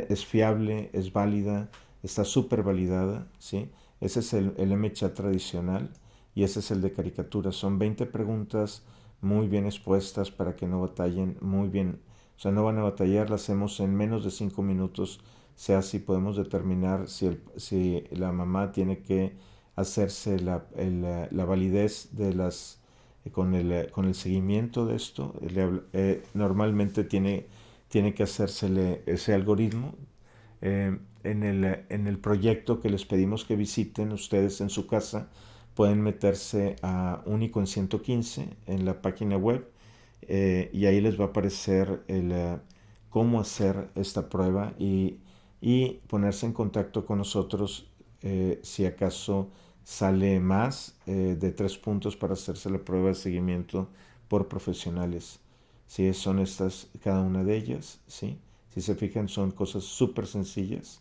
Es fiable, es válida, está súper validada, ¿sí? Ese es el MCHAT tradicional, y ese es el de caricatura. Son 20 preguntas muy bien expuestas para que no batallen muy bien. O sea, no van a batallar, las hacemos en menos de 5 minutos. Sea así podemos determinar si la mamá tiene que hacerse la validez con el seguimiento de esto. Normalmente tiene que hacérsele ese algoritmo. En el proyecto que les pedimos que visiten ustedes en su casa, pueden meterse a Único en 115 en la página web, y ahí les va a aparecer cómo hacer esta prueba, y y ponerse en contacto con nosotros si acaso sale más de 3 puntos para hacerse la prueba de seguimiento por profesionales. ¿Sí? Son estas, cada una de ellas, ¿sí? Si se fijan, son cosas súper sencillas,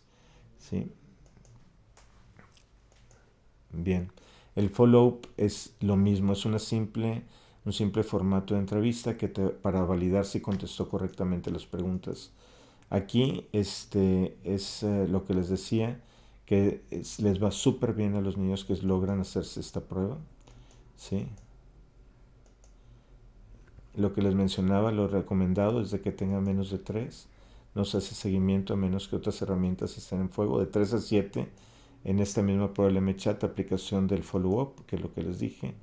¿sí? Bien, el follow-up es lo mismo, es un simple formato de entrevista para validar si contestó correctamente las preguntas. Aquí es lo que les decía, que les va súper bien a los niños que logran hacerse esta prueba, ¿sí? Lo que les mencionaba, lo recomendado es de que tengan menos de 3. No se hace seguimiento a menos que otras herramientas estén en fuego. De 3 a 7 en esta misma prueba del MChat, aplicación del follow-up, que es lo que les dije.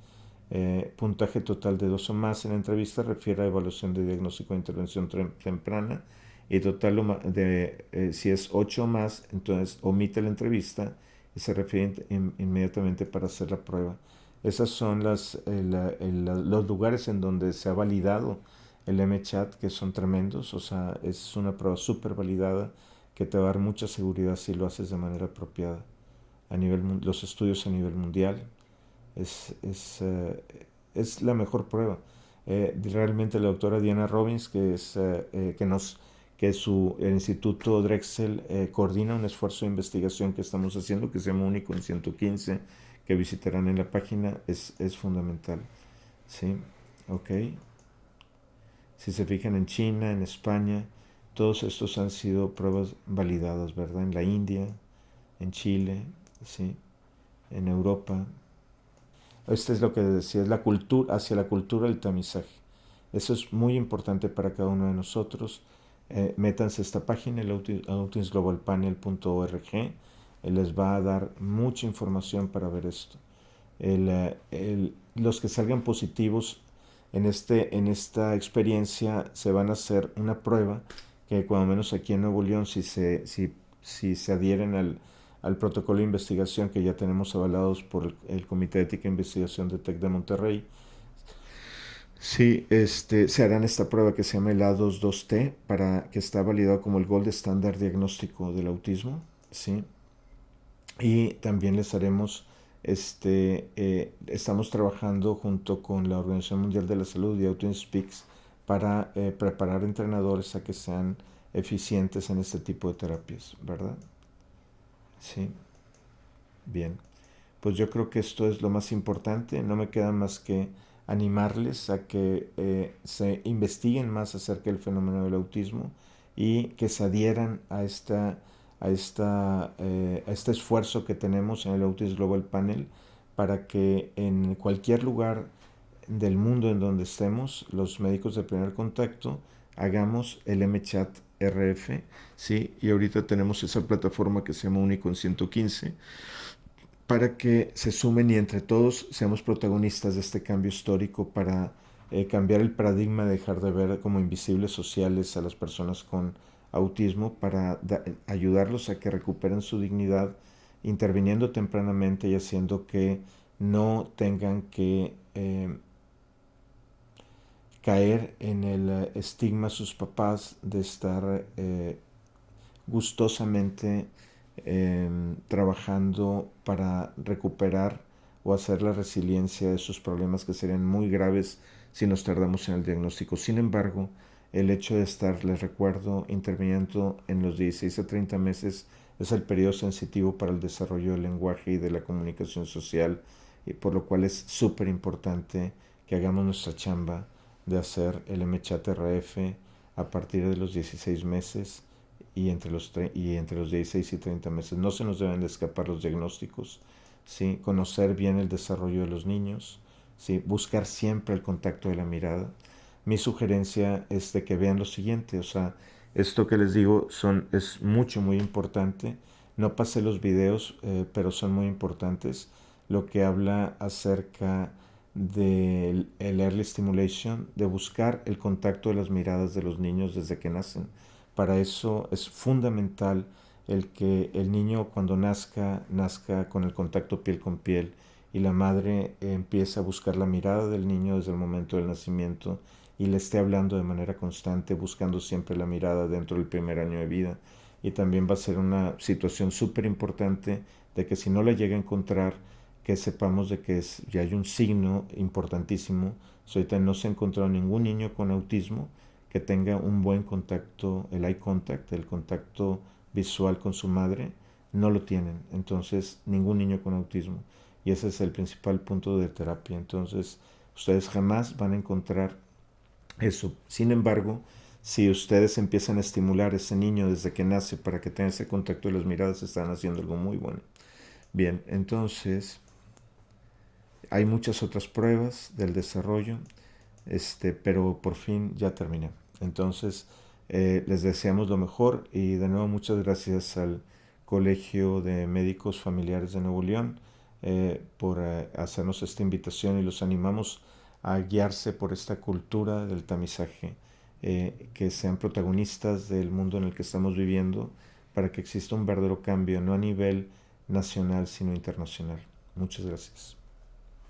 Puntaje total de 2 o más en la entrevista refiere a evaluación de diagnóstico de intervención temprana. Y total si es 8 o más, entonces omite la entrevista y se refiere inmediatamente para hacer la prueba. Esas son los lugares en donde se ha validado el MChat, que son tremendos. O sea, es una prueba súper validada que te va a dar mucha seguridad si lo haces de manera apropiada. Los estudios a nivel mundial es la mejor prueba. Realmente la doctora Diana Robbins, el Instituto Drexel coordina un esfuerzo de investigación que estamos haciendo, que se llama Único en 115, que visitarán en la página, es fundamental. ¿Sí? Ok. Si se fijan en China, en España, todos estos han sido pruebas validadas, ¿verdad? En la India, en Chile, ¿sí? En Europa. Esto es lo que decía, es hacia la cultura del tamizaje. Eso es muy importante para cada uno de nosotros. Métanse a esta página, el autismglobalpanel.org. Les va a dar mucha información para ver esto. Los que salgan positivos en esta experiencia se van a hacer una prueba que, cuando menos aquí en Nuevo León, si se adhieren al protocolo de investigación que ya tenemos avalados por el Comité de Ética e Investigación de TEC de Monterrey, sí, se harán esta prueba que se llama el A22T, que está validado como el gold estándar diagnóstico del autismo, ¿sí? Y también les haremos, estamos trabajando junto con la Organización Mundial de la Salud y Autism Speaks para preparar entrenadores a que sean eficientes en este tipo de terapias, ¿verdad? Sí, bien. Pues yo creo que esto es lo más importante. No me queda más que animarles a que se investiguen más acerca del fenómeno del autismo y que se adhieran a este esfuerzo que tenemos en el Autism Global Panel, para que en cualquier lugar del mundo en donde estemos, los médicos de primer contacto, hagamos el MChat RF, ¿sí? Y ahorita tenemos esa plataforma que se llama Único en 115, para que se sumen y entre todos seamos protagonistas de este cambio histórico para cambiar el paradigma, dejar de ver como invisibles sociales a las personas con autismo, para ayudarlos a que recuperen su dignidad, interviniendo tempranamente y haciendo que no tengan que caer en el estigma sus papás de estar gustosamente trabajando para recuperar o hacer la resiliencia de sus problemas, que serían muy graves si nos tardamos en el diagnóstico. Sin embargo, el hecho de estar, les recuerdo, interviniendo en los 16 a 30 meses es el periodo sensitivo para el desarrollo del lenguaje y de la comunicación social, y por lo cual es súper importante que hagamos nuestra chamba de hacer el MChat RF a partir de los 16 meses y entre los 16 y 30 meses. No se nos deben de escapar los diagnósticos, ¿sí? Conocer bien el desarrollo de los niños, ¿sí? Buscar siempre el contacto de la mirada. Mi sugerencia es de que vean lo siguiente, o sea, esto que les digo es muy importante. No pasé los videos, pero son muy importantes. Lo que habla acerca del early stimulation, de buscar el contacto de las miradas de los niños desde que nacen. Para eso es fundamental el que el niño, cuando nazca con el contacto piel con piel, y la madre empieza a buscar la mirada del niño desde el momento del nacimiento y le esté hablando de manera constante, buscando siempre la mirada dentro del primer año de vida. y también va a ser una situación súper importante de que si no la llega a encontrar, que sepamos de que ya hay un signo importantísimo. Ahorita no se ha encontrado ningún niño con autismo que tenga un buen contacto, el eye contact, el contacto visual con su madre, no lo tienen. Entonces, ningún niño con autismo. Y ese es el principal punto de terapia. Entonces, ustedes jamás van a encontrar eso. Sin embargo, si ustedes empiezan a estimular a ese niño desde que nace para que tenga ese contacto de las miradas, están haciendo algo muy bueno. Bien, entonces hay muchas otras pruebas del desarrollo, pero por fin ya terminé. Entonces, les deseamos lo mejor y de nuevo muchas gracias al Colegio de Médicos Familiares de Nuevo León por hacernos esta invitación y los animamos a guiarse por esta cultura del tamizaje, que sean protagonistas del mundo en el que estamos viviendo para que exista un verdadero cambio, no a nivel nacional, sino internacional. Muchas gracias.